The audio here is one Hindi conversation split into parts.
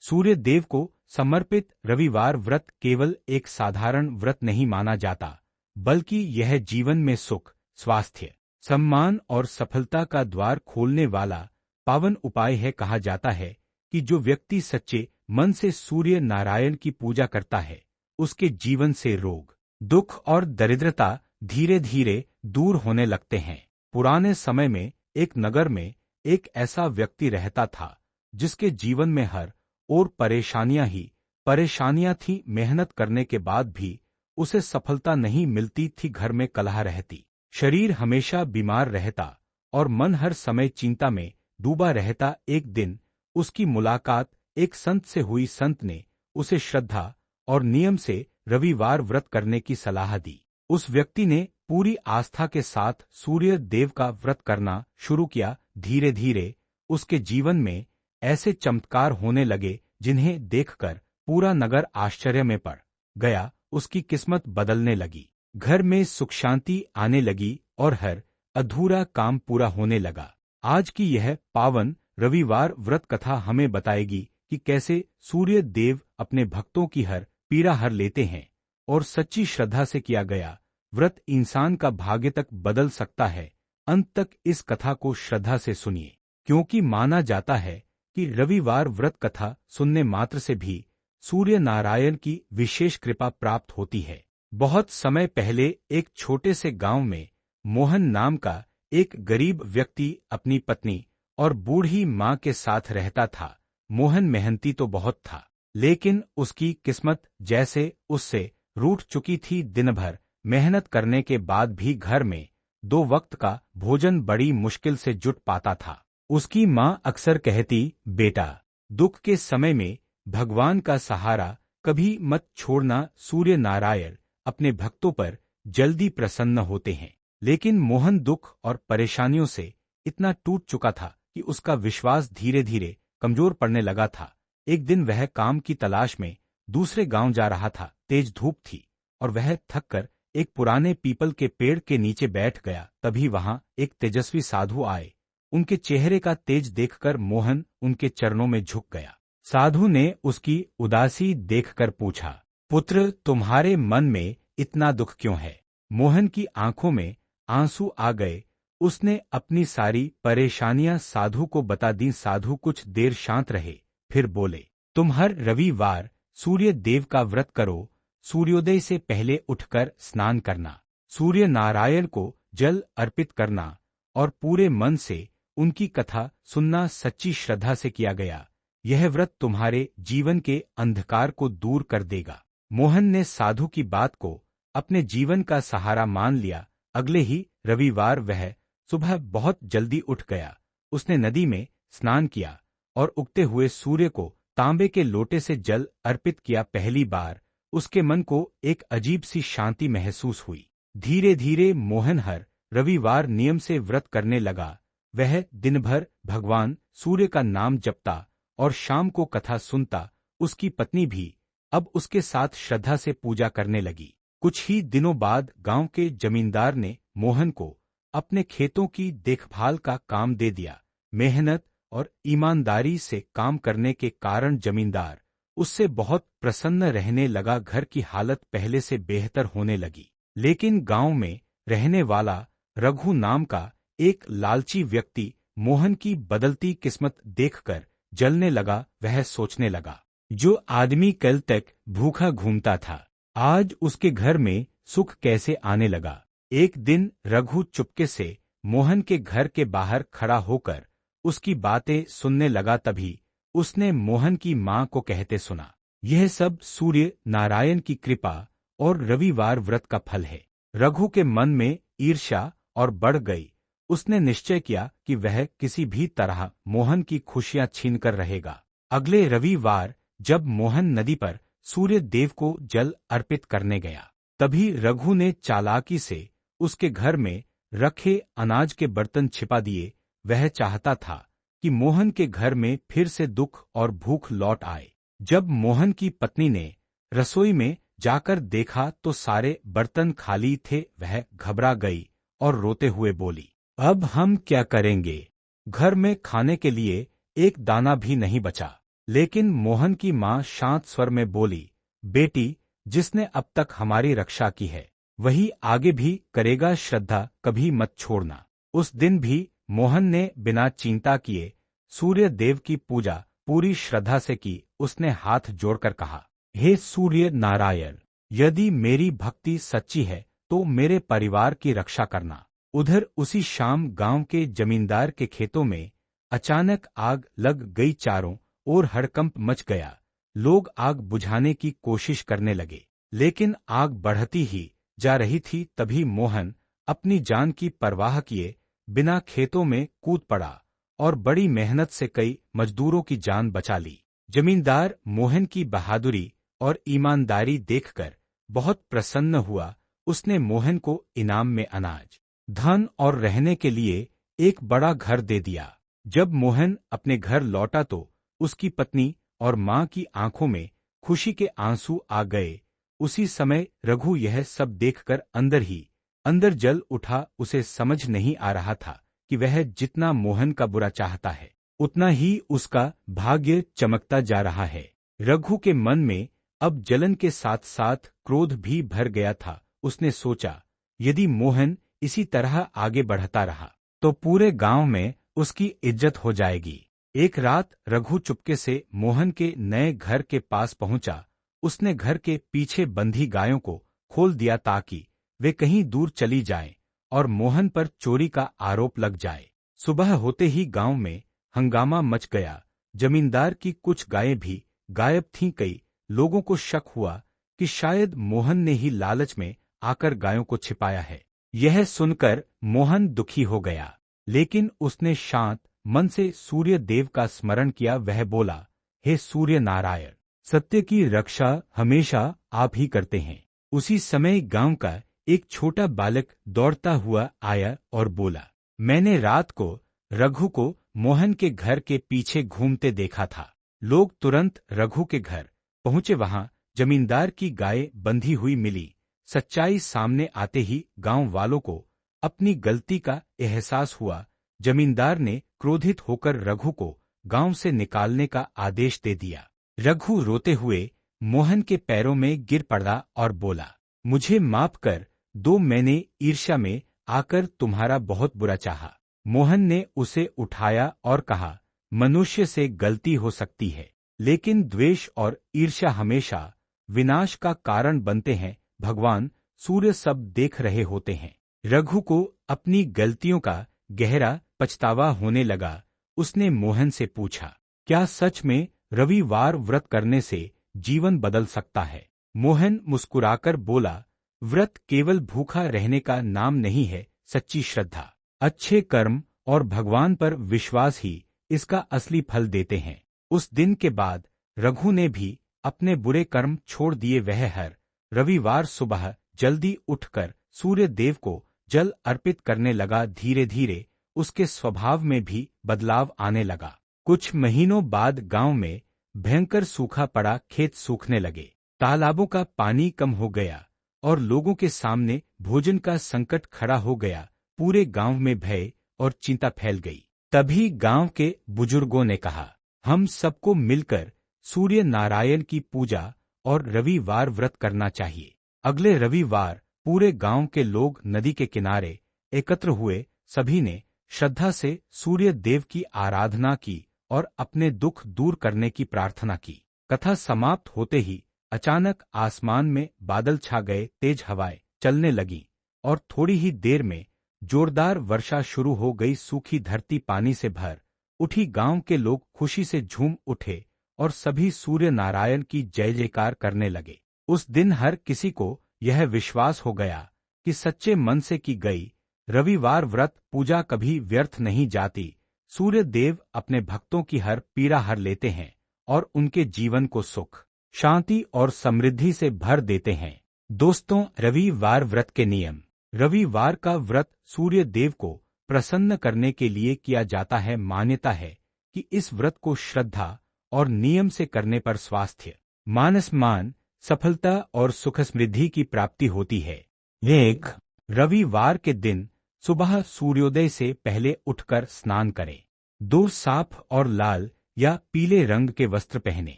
सूर्य देव को समर्पित रविवार व्रत केवल एक साधारण व्रत नहीं माना जाता, बल्कि यह जीवन में सुख, स्वास्थ्य, सम्मान और सफलता का द्वार खोलने वाला पावन उपाय है। कहा जाता है कि जो व्यक्ति सच्चे मन से सूर्य नारायण की पूजा करता है, उसके जीवन से रोग, दुख और दरिद्रता धीरे धीरे दूर होने लगते हैं। पुराने समय में एक नगर में एक ऐसा व्यक्ति रहता था जिसके जीवन में हर ओर परेशानियां ही परेशानियां थीं। मेहनत करने के बाद भी उसे सफलता नहीं मिलती थी। घर में कलह रहती, शरीर हमेशा बीमार रहता और मन हर समय चिंता में डूबा रहता। एक दिन उसकी मुलाकात एक संत से हुई। संत ने उसे श्रद्धा और नियम से रविवार व्रत करने की सलाह दी। उस व्यक्ति ने पूरी आस्था के साथ सूर्य देव का व्रत करना शुरू किया। धीरे धीरे उसके जीवन में ऐसे चमत्कार होने लगे जिन्हें देखकर पूरा नगर आश्चर्य में पड़ गया। उसकी किस्मत बदलने लगी, घर में सुख शांति आने लगी और हर अधूरा काम पूरा होने लगा। आज की यह पावन रविवार व्रत कथा हमें बताएगी कि कैसे सूर्य देव अपने भक्तों की हर पीड़ा हर लेते हैं और सच्ची श्रद्धा से किया गया व्रत इंसान का भाग्य तक बदल सकता है। अंत तक इस कथा को श्रद्धा से सुनिए, क्योंकि माना जाता है कि रविवार व्रत कथा सुनने मात्र से भी सूर्य नारायण की विशेष कृपा प्राप्त होती है। बहुत समय पहले एक छोटे से गांव में मोहन नाम का एक गरीब व्यक्ति अपनी पत्नी और बूढ़ी मां के साथ रहता था। मोहन मेहनती तो बहुत था, लेकिन उसकी किस्मत जैसे उससे रूठ चुकी थी। दिन भर मेहनत करने के बाद भी घर में 2 वक्त का भोजन बड़ी मुश्किल से जुट पाता था। उसकी मां अक्सर कहती, बेटा, दुख के समय में भगवान का सहारा कभी मत छोड़ना। सूर्य नारायण अपने भक्तों पर जल्दी प्रसन्न होते हैं। लेकिन मोहन दुख और परेशानियों से इतना टूट चुका था कि उसका विश्वास धीरे धीरे कमजोर पड़ने लगा था। एक दिन वह काम की तलाश में दूसरे गांव जा रहा था। तेज धूप थी और वह थककर एक पुराने पीपल के पेड़ के नीचे बैठ गया। तभी वहां एक तेजस्वी साधु आए। उनके चेहरे का तेज देखकर मोहन उनके चरणों में झुक गया। साधु ने उसकी उदासी देखकर पूछा, पुत्र, तुम्हारे मन में इतना दुख क्यों है? मोहन की आंखों में आंसू आ गए। उसने अपनी सारी परेशानियां साधु को बता दी। साधु कुछ देर शांत रहे, फिर बोले, तुम हर रविवार सूर्य देव का व्रत करो। सूर्योदय से पहले उठकर स्नान करना, सूर्य नारायण को जल अर्पित करना और पूरे मन से उनकी कथा सुनना सच्ची श्रद्धा से किया गया। यह व्रत तुम्हारे जीवन के अंधकार को दूर कर देगा। मोहन ने साधु की बात को अपने जीवन का सहारा मान लिया। अगले ही रविवार वह सुबह बहुत जल्दी उठ गया। उसने नदी में स्नान किया और उगते हुए सूर्य को तांबे के लोटे से जल अर्पित किया। पहली बार उसके मन को एक अजीब सी शांति महसूस हुई। धीरे धीरे मोहन हर रविवार नियम से व्रत करने लगा। वह दिन भर भगवान सूर्य का नाम जपता और शाम को कथा सुनता। उसकी पत्नी भी अब उसके साथ श्रद्धा से पूजा करने लगी। कुछ ही दिनों बाद गांव के जमींदार ने मोहन को अपने खेतों की देखभाल का काम दे दिया। मेहनत और ईमानदारी से काम करने के कारण जमींदार उससे बहुत प्रसन्न रहने लगा। घर की हालत पहले से बेहतर होने लगी। लेकिन गांव में रहने वाला रघु नाम का एक लालची व्यक्ति मोहन की बदलती किस्मत देखकर जलने लगा। वह सोचने लगा, जो आदमी कल तक भूखा घूमता था, आज उसके घर में सुख कैसे आने लगा। एक दिन रघु चुपके से मोहन के घर के बाहर खड़ा होकर उसकी बातें सुनने लगा। तभी उसने मोहन की मां को कहते सुना, यह सब सूर्य नारायण की कृपा और रविवार व्रत का फल है। रघु के मन में ईर्ष्या और बढ़ गई। उसने निश्चय किया कि वह किसी भी तरह मोहन की खुशियां छीनकर रहेगा। अगले रविवार जब मोहन नदी पर सूर्य देव को जल अर्पित करने गया, तभी रघु ने चालाकी से उसके घर में रखे अनाज के बर्तन छिपा दिए। वह चाहता था कि मोहन के घर में फिर से दुख और भूख लौट आए। जब मोहन की पत्नी ने रसोई में जाकर देखा तो सारे बर्तन खाली थे। वह घबरा गई और रोते हुए बोली, अब हम क्या करेंगे? घर में खाने के लिए एक दाना भी नहीं बचा। लेकिन मोहन की मां शांत स्वर में बोली, बेटी, जिसने अब तक हमारी रक्षा की है वही आगे भी करेगा, श्रद्धा कभी मत छोड़ना। उस दिन भी मोहन ने बिना चिंता किए सूर्य देव की पूजा पूरी श्रद्धा से की। उसने हाथ जोड़कर कहा, हे सूर्य नारायण, यदि मेरी भक्ति सच्ची है तो मेरे परिवार की रक्षा करना। उधर उसी शाम गांव के जमींदार के खेतों में अचानक आग लग गई। चारों ओर हड़कंप मच गया। लोग आग बुझाने की कोशिश करने लगे, लेकिन आग बढ़ती ही जा रही थी। तभी मोहन अपनी जान की परवाह किए बिना खेतों में कूद पड़ा और बड़ी मेहनत से कई मजदूरों की जान बचा ली। जमींदार मोहन की बहादुरी और ईमानदारी देखकर बहुत प्रसन्न हुआ। उसने मोहन को इनाम में अनाज, धन और रहने के लिए एक बड़ा घर दे दिया। जब मोहन अपने घर लौटा तो उसकी पत्नी और मां की आंखों में खुशी के आंसू आ गए। उसी समय रघु यह सब देखकर अंदर ही अंदर जल उठा। उसे समझ नहीं आ रहा था कि वह जितना मोहन का बुरा चाहता है उतना ही उसका भाग्य चमकता जा रहा है। रघु के मन में अब जलन के साथ साथ क्रोध भी भर गया था। उसने सोचा, यदि मोहन इसी तरह आगे बढ़ता रहा तो पूरे गांव में उसकी इज्जत हो जाएगी। एक रात रघु चुपके से मोहन के नए घर के पास पहुंचा। उसने घर के पीछे बंधी गायों को खोल दिया ताकि वे कहीं दूर चली जाएं और मोहन पर चोरी का आरोप लग जाए। सुबह होते ही गांव में हंगामा मच गया। जमींदार की कुछ गायें भी गायब थीं। कई लोगों को शक हुआ कि शायद मोहन ने ही लालच में आकर गायों को छिपाया है। यह सुनकर मोहन दुखी हो गया, लेकिन उसने शांत मन से सूर्य देव का स्मरण किया। वह बोला, हे सूर्य नारायण, सत्य की रक्षा हमेशा आप ही करते हैं। उसी समय गांव का एक छोटा बालक दौड़ता हुआ आया और बोला, मैंने रात को रघु को मोहन के घर के पीछे घूमते देखा था। लोग तुरंत रघु के घर पहुंचे। वहां जमींदार की गाय बंधी हुई मिली। सच्चाई सामने आते ही गांव वालों को अपनी गलती का एहसास हुआ। जमींदार ने क्रोधित होकर रघु को गांव से निकालने का आदेश दे दिया। रघु रोते हुए मोहन के पैरों में गिर पड़ा और बोला, मुझे माफ कर दो, मैंने ईर्ष्या में आकर तुम्हारा बहुत बुरा चाहा। मोहन ने उसे उठाया और कहा, मनुष्य से गलती हो सकती है, लेकिन द्वेष और ईर्ष्या हमेशा विनाश का कारण बनते हैं। भगवान सूर्य सब देख रहे होते हैं। रघु को अपनी गलतियों का गहरा पछतावा होने लगा। उसने मोहन से पूछा, क्या सच में रविवार व्रत करने से जीवन बदल सकता है? मोहन मुस्कुराकर बोला, व्रत केवल भूखा रहने का नाम नहीं है। सच्ची श्रद्धा, अच्छे कर्म और भगवान पर विश्वास ही इसका असली फल देते हैं। उस दिन के बाद रघु ने भी अपने बुरे कर्म छोड़ दिए। वह हर रविवार सुबह जल्दी उठकर सूर्य देव को जल अर्पित करने लगा। धीरे धीरे उसके स्वभाव में भी बदलाव आने लगा। कुछ महीनों बाद गांव में भयंकर सूखा पड़ा। खेत सूखने लगे, तालाबों का पानी कम हो गया और लोगों के सामने भोजन का संकट खड़ा हो गया। पूरे गांव में भय और चिंता फैल गई। तभी गांव के बुजुर्गों ने कहा, हम सबको मिलकर सूर्य नारायण की पूजा और रविवार व्रत करना चाहिए। अगले रविवार पूरे गांव के लोग नदी के किनारे एकत्र हुए। सभी ने श्रद्धा से सूर्य देव की आराधना की और अपने दुख दूर करने की प्रार्थना की। कथा समाप्त होते ही अचानक आसमान में बादल छा गए। तेज हवाएं चलने लगीं और थोड़ी ही देर में जोरदार वर्षा शुरू हो गई। सूखी धरती पानी से भर उठी। गांव के लोग खुशी से झूम उठे और सभी सूर्य नारायण की जय जयकार करने लगे। उस दिन हर किसी को यह विश्वास हो गया कि सच्चे मन से की गई रविवार व्रत पूजा कभी व्यर्थ नहीं जाती। सूर्य देव अपने भक्तों की हर पीड़ा हर लेते हैं और उनके जीवन को सुख, शांति और समृद्धि से भर देते हैं। दोस्तों, रविवार व्रत के नियम। रविवार का व्रत सूर्य देव को प्रसन्न करने के लिए किया जाता है। मान्यता है कि इस व्रत को श्रद्धा और नियम से करने पर स्वास्थ्य, मान सम्मान, सफलता और सुख समृद्धि की प्राप्ति होती है। 1. रविवार के दिन सुबह सूर्योदय से पहले उठकर स्नान करें। 2. साफ और लाल या पीले रंग के वस्त्र पहने।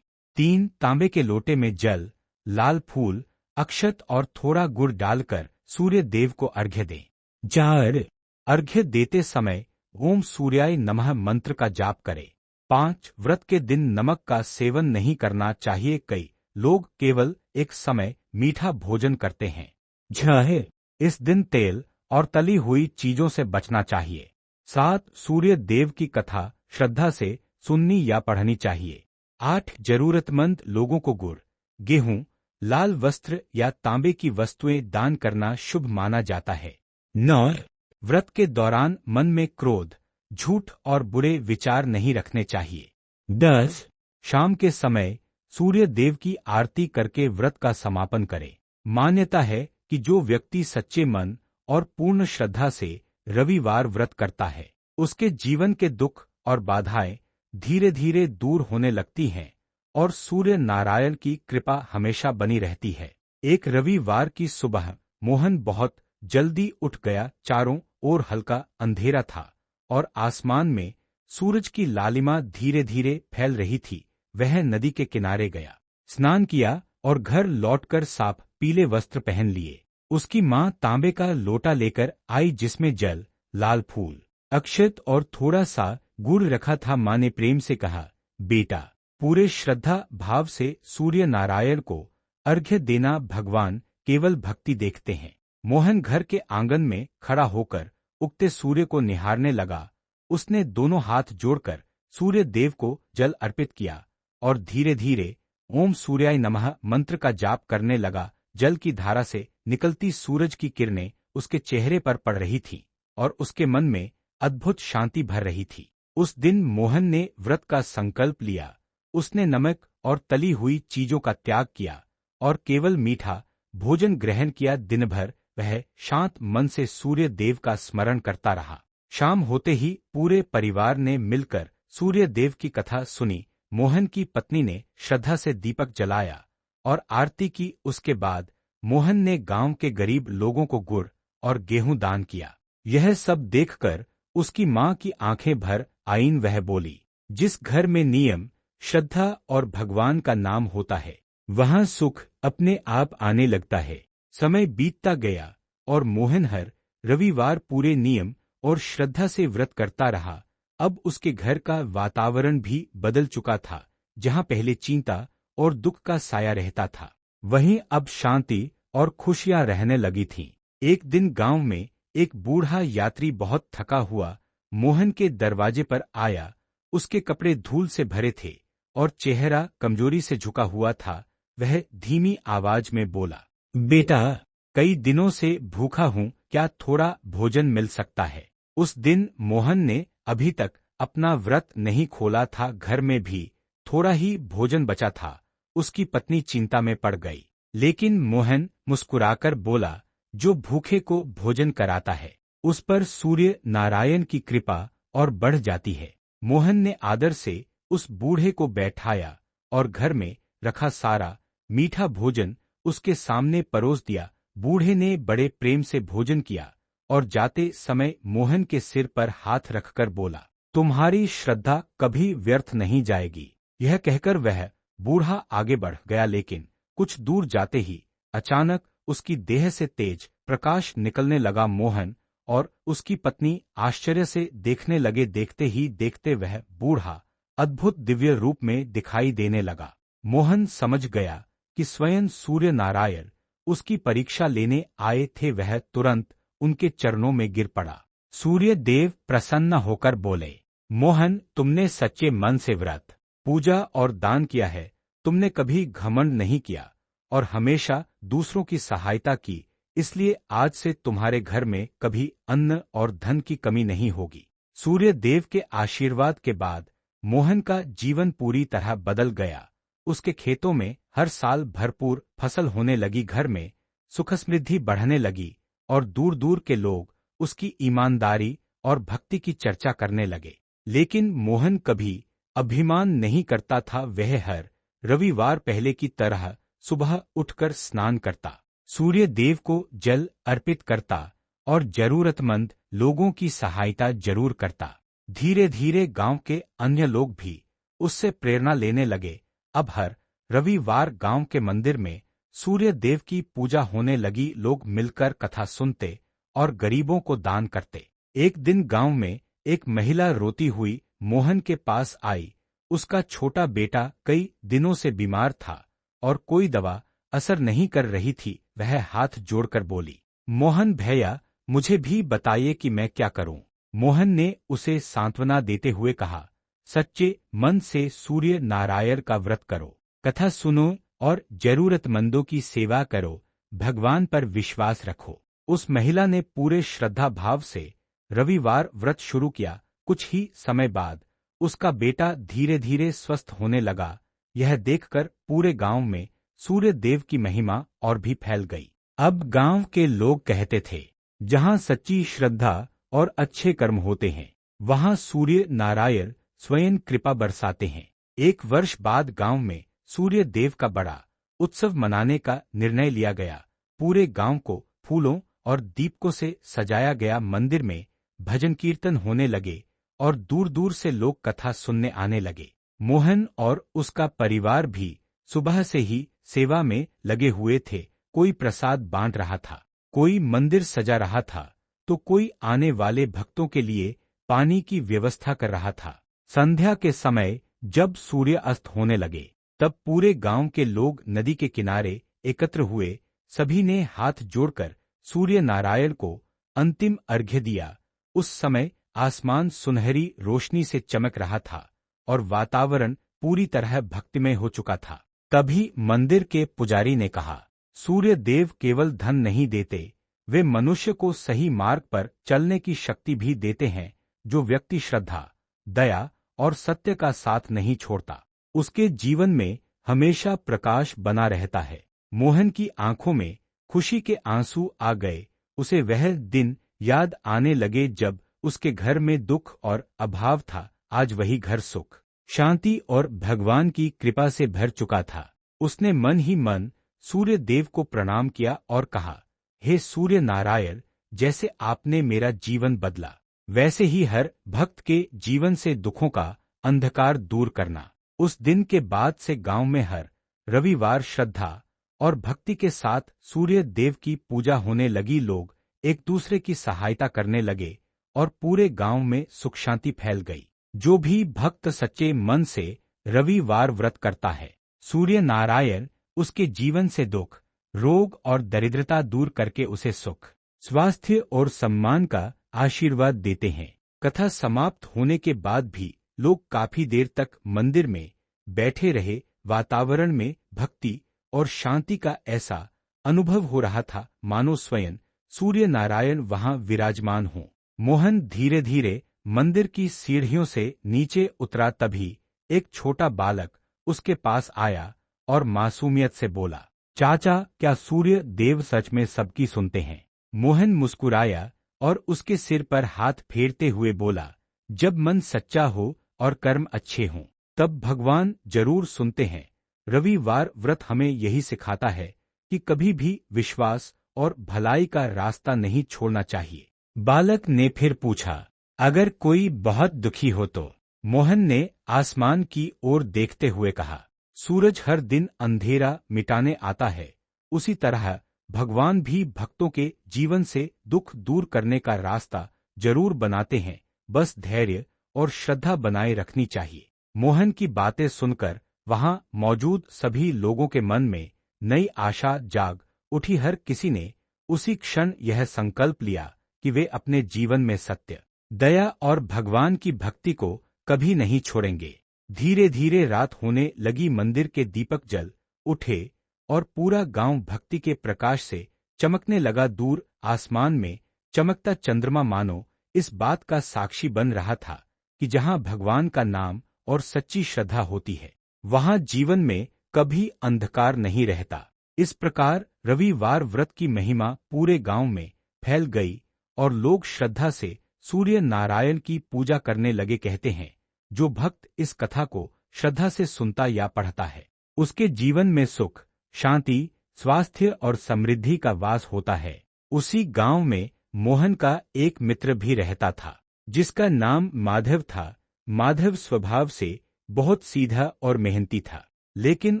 3 तांबे के लोटे में जल, लाल फूल, अक्षत और थोड़ा गुड़ डालकर सूर्य देव को अर्घ्य दें। 4 अर्घ्य देते समय ओम सूर्याय नमः मंत्र का जाप करें। 5 व्रत के दिन नमक का सेवन नहीं करना चाहिए। कई लोग केवल एक समय मीठा भोजन करते हैं। 6 इस दिन तेल और तली हुई चीजों से बचना चाहिए। 7 सूर्य देव की कथा श्रद्धा से सुननी या पढ़नी चाहिए। 8 जरूरतमंद लोगों को गुड़, गेहूं, लाल वस्त्र या तांबे की वस्तुएं दान करना शुभ माना जाता है। 9 व्रत के दौरान मन में क्रोध, झूठ और बुरे विचार नहीं रखने चाहिए। 10 शाम के समय सूर्य देव की आरती करके व्रत का समापन करें। मान्यता है कि जो व्यक्ति सच्चे मन और पूर्ण श्रद्धा से रविवार व्रत करता है, उसके जीवन के दुख और बाधाएं धीरे धीरे दूर होने लगती हैं और सूर्य नारायण की कृपा हमेशा बनी रहती है। एक रविवार की सुबह मोहन बहुत जल्दी उठ गया। चारों ओर हल्का अंधेरा था और आसमान में सूरज की लालिमा धीरे धीरे फैल रही थी। वह नदी के किनारे गया, स्नान किया और घर लौटकर साफ पीले वस्त्र पहन लिए। उसकी माँ तांबे का लोटा लेकर आई जिसमें जल, लाल फूल, अक्षत और थोड़ा सा गुड़ रखा था। माँ ने प्रेम से कहा, बेटा, पूरे श्रद्धा भाव से सूर्य नारायण को अर्घ्य देना। भगवान केवल भक्ति देखते हैं। मोहन घर के आंगन में खड़ा होकर उगते सूर्य को निहारने लगा। उसने दोनों हाथ जोड़कर सूर्य देव को जल अर्पित किया और धीरे धीरे ओम सूर्याय नमः मंत्र का जाप करने लगा। जल की धारा से निकलती सूरज की किरणें उसके चेहरे पर पड़ रही थीं और उसके मन में अद्भुत शांति भर रही थी। उस दिन मोहन ने व्रत का संकल्प लिया। उसने नमक और तली हुई चीजों का त्याग किया और केवल मीठा भोजन ग्रहण किया। दिन भर वह शांत मन से सूर्य देव का स्मरण करता रहा। शाम होते ही पूरे परिवार ने मिलकर सूर्य देव की कथा सुनी। मोहन की पत्नी ने श्रद्धा से दीपक जलाया और आरती की। उसके बाद मोहन ने गांव के गरीब लोगों को गुड़ और गेहूं दान किया। यह सब देखकर उसकी माँ की आंखें भर आईं। वह बोली, जिस घर में नियम, श्रद्धा और भगवान का नाम होता है, वहां सुख अपने आप आने लगता है। समय बीतता गया और मोहन हर रविवार पूरे नियम और श्रद्धा से व्रत करता रहा। अब उसके घर का वातावरण भी बदल चुका था। जहां पहले चिंता और दुख का साया रहता था, वहीं अब शांति और खुशियां रहने लगी थीं। एक दिन गांव में एक बूढ़ा यात्री बहुत थका हुआ मोहन के दरवाजे पर आया। उसके कपड़े धूल से भरे थे और चेहरा कमजोरी से झुका हुआ था। वह धीमी आवाज में बोला, बेटा, कई दिनों से भूखा हूं, क्या थोड़ा भोजन मिल सकता है? उस दिन मोहन ने अभी तक अपना व्रत नहीं खोला था। घर में भी थोड़ा ही भोजन बचा था। उसकी पत्नी चिंता में पड़ गई, लेकिन मोहन मुस्कुराकर बोला, जो भूखे को भोजन कराता है, उस पर सूर्य नारायण की कृपा और बढ़ जाती है। मोहन ने आदर से उस बूढ़े को बैठाया और घर में रखा सारा मीठा भोजन उसके सामने परोस दिया। बूढ़े ने बड़े प्रेम से भोजन किया और जाते समय मोहन के सिर पर हाथ रखकर बोला, तुम्हारी श्रद्धा कभी व्यर्थ नहीं जाएगी। यह कहकर वह बूढ़ा आगे बढ़ गया, लेकिन कुछ दूर जाते ही अचानक उसकी देह से तेज प्रकाश निकलने लगा। मोहन और उसकी पत्नी आश्चर्य से देखने लगे। देखते ही देखते वह बूढ़ा अद्भुत दिव्य रूप में दिखाई देने लगा। मोहन समझ गया कि स्वयं सूर्य नारायण उसकी परीक्षा लेने आए थे। वह तुरंत उनके चरणों में गिर पड़ा। सूर्य देव प्रसन्न होकर बोले, मोहन, तुमने सच्चे मन से व्रत, पूजा और दान किया है। तुमने कभी घमंड नहीं किया और हमेशा दूसरों की सहायता की, इसलिए आज से तुम्हारे घर में कभी अन्न और धन की कमी नहीं होगी। सूर्य देव के आशीर्वाद के बाद मोहन का जीवन पूरी तरह बदल गया। उसके खेतों में हर साल भरपूर फसल होने लगी, घर में सुख समृद्धि बढ़ने लगी और दूर दूर के लोग उसकी ईमानदारी और भक्ति की चर्चा करने लगे। लेकिन मोहन कभी अभिमान नहीं करता था। वह हर रविवार पहले की तरह सुबह उठकर स्नान करता, सूर्य देव को जल अर्पित करता और जरूरतमंद लोगों की सहायता जरूर करता। धीरे धीरे गांव के अन्य लोग भी उससे प्रेरणा लेने लगे। अब हर रविवार गांव के मंदिर में सूर्य देव की पूजा होने लगी। लोग मिलकर कथा सुनते और गरीबों को दान करते। एक दिन गांव में एक महिला रोती हुई मोहन के पास आई। उसका छोटा बेटा कई दिनों से बीमार था और कोई दवा असर नहीं कर रही थी। वह हाथ जोड़कर बोली, मोहन भैया, मुझे भी बताइए कि मैं क्या करूं। मोहन ने उसे सांत्वना देते हुए कहा, सच्चे मन से सूर्य नारायण का व्रत करो, कथा सुनो और जरूरतमंदों की सेवा करो, भगवान पर विश्वास रखो। उस महिला ने पूरे श्रद्धा भाव से रविवार व्रत शुरू किया। कुछ ही समय बाद उसका बेटा धीरे धीरे स्वस्थ होने लगा। यह देखकर पूरे गांव में सूर्य देव की महिमा और भी फैल गई। अब गांव के लोग कहते थे, जहां सच्ची श्रद्धा और अच्छे कर्म होते हैं, वहां सूर्य नारायण स्वयं कृपा बरसाते हैं। एक वर्ष बाद गांव में सूर्य देव का बड़ा उत्सव मनाने का निर्णय लिया गया। पूरे गांव को फूलों और दीपकों से सजाया गया। मंदिर में भजन कीर्तन होने लगे और दूर दूर से लोग कथा सुनने आने लगे। मोहन और उसका परिवार भी सुबह से ही सेवा में लगे हुए थे। कोई प्रसाद बांट रहा था, कोई मंदिर सजा रहा था, तो कोई आने वाले भक्तों के लिए पानी की व्यवस्था कर रहा था। संध्या के समय जब सूर्य अस्त होने लगे, तब पूरे गांव के लोग नदी के किनारे एकत्र हुए। सभी ने हाथ जोड़कर सूर्य नारायण को अंतिम अर्घ्य दिया। उस समय आसमान सुनहरी रोशनी से चमक रहा था और वातावरण पूरी तरह भक्तिमय हो चुका था। तभी मंदिर के पुजारी ने कहा, सूर्य देव केवल धन नहीं देते, वे मनुष्य को सही मार्ग पर चलने की शक्ति भी देते हैं। जो व्यक्ति श्रद्धा, दया और सत्य का साथ नहीं छोड़ता, उसके जीवन में हमेशा प्रकाश बना रहता है। मोहन की आंखों में खुशी के आंसू आ गए। उसे वह दिन याद आने लगे जब उसके घर में दुख और अभाव था। आज वही घर सुख, शांति और भगवान की कृपा से भर चुका था। उसने मन ही मन सूर्य देव को प्रणाम किया और कहा, हे सूर्य नारायण, जैसे आपने मेरा जीवन बदला, वैसे ही हर भक्त के जीवन से दुखों का अंधकार दूर करना। उस दिन के बाद से गांव में हर रविवार श्रद्धा और भक्ति के साथ सूर्य देव की पूजा होने लगी। लोग एक दूसरे की सहायता करने लगे और पूरे गांव में सुख शांति फैल गई। जो भी भक्त सच्चे मन से रविवार व्रत करता है, सूर्य नारायण उसके जीवन से दुख, रोग और दरिद्रता दूर करके उसे सुख, स्वास्थ्य और सम्मान का आशीर्वाद देते हैं। कथा समाप्त होने के बाद भी लोग काफी देर तक मंदिर में बैठे रहे। वातावरण में भक्ति और शांति का ऐसा अनुभव हो रहा था मानो स्वयं सूर्य नारायण वहां विराजमान हों। मोहन धीरे धीरे मंदिर की सीढ़ियों से नीचे उतरा। तभी एक छोटा बालक उसके पास आया और मासूमियत से बोला, चाचा, क्या सूर्य देव सच में सबकी सुनते हैं? मोहन मुस्कुराया और उसके सिर पर हाथ फेरते हुए बोला, जब मन सच्चा हो और कर्म अच्छे हों, तब भगवान जरूर सुनते हैं। रविवार व्रत हमें यही सिखाता है कि कभी भी विश्वास और भलाई का रास्ता नहीं छोड़ना चाहिए। बालक ने फिर पूछा, अगर कोई बहुत दुखी हो तो? मोहन ने आसमान की ओर देखते हुए कहा, सूरज हर दिन अंधेरा मिटाने आता है, उसी तरह भगवान भी भक्तों के जीवन से दुख दूर करने का रास्ता जरूर बनाते हैं। बस धैर्य और श्रद्धा बनाए रखनी चाहिए। मोहन की बातें सुनकर वहां मौजूद सभी लोगों के मन में नई आशा जाग उठी। हर किसी ने उसी क्षण यह संकल्प लिया कि वे अपने जीवन में सत्य, दया और भगवान की भक्ति को कभी नहीं छोड़ेंगे। धीरे धीरे रात होने लगी। मंदिर के दीपक जल उठे और पूरा गांव भक्ति के प्रकाश से चमकने लगा। दूर आसमान में चमकता चंद्रमा मानो इस बात का साक्षी बन रहा था कि जहां भगवान का नाम और सच्ची श्रद्धा होती है, वहां जीवन में कभी अंधकार नहीं रहता। इस प्रकार रविवार व्रत की महिमा पूरे गांव में फैल गई और लोग श्रद्धा से सूर्य नारायण की पूजा करने लगे। कहते हैं, जो भक्त इस कथा को श्रद्धा से सुनता या पढ़ता है, उसके जीवन में सुख, शांति, स्वास्थ्य और समृद्धि का वास होता है। उसी गांव में मोहन का एक मित्र भी रहता था, जिसका नाम माधव था। माधव स्वभाव से बहुत सीधा और मेहनती था, लेकिन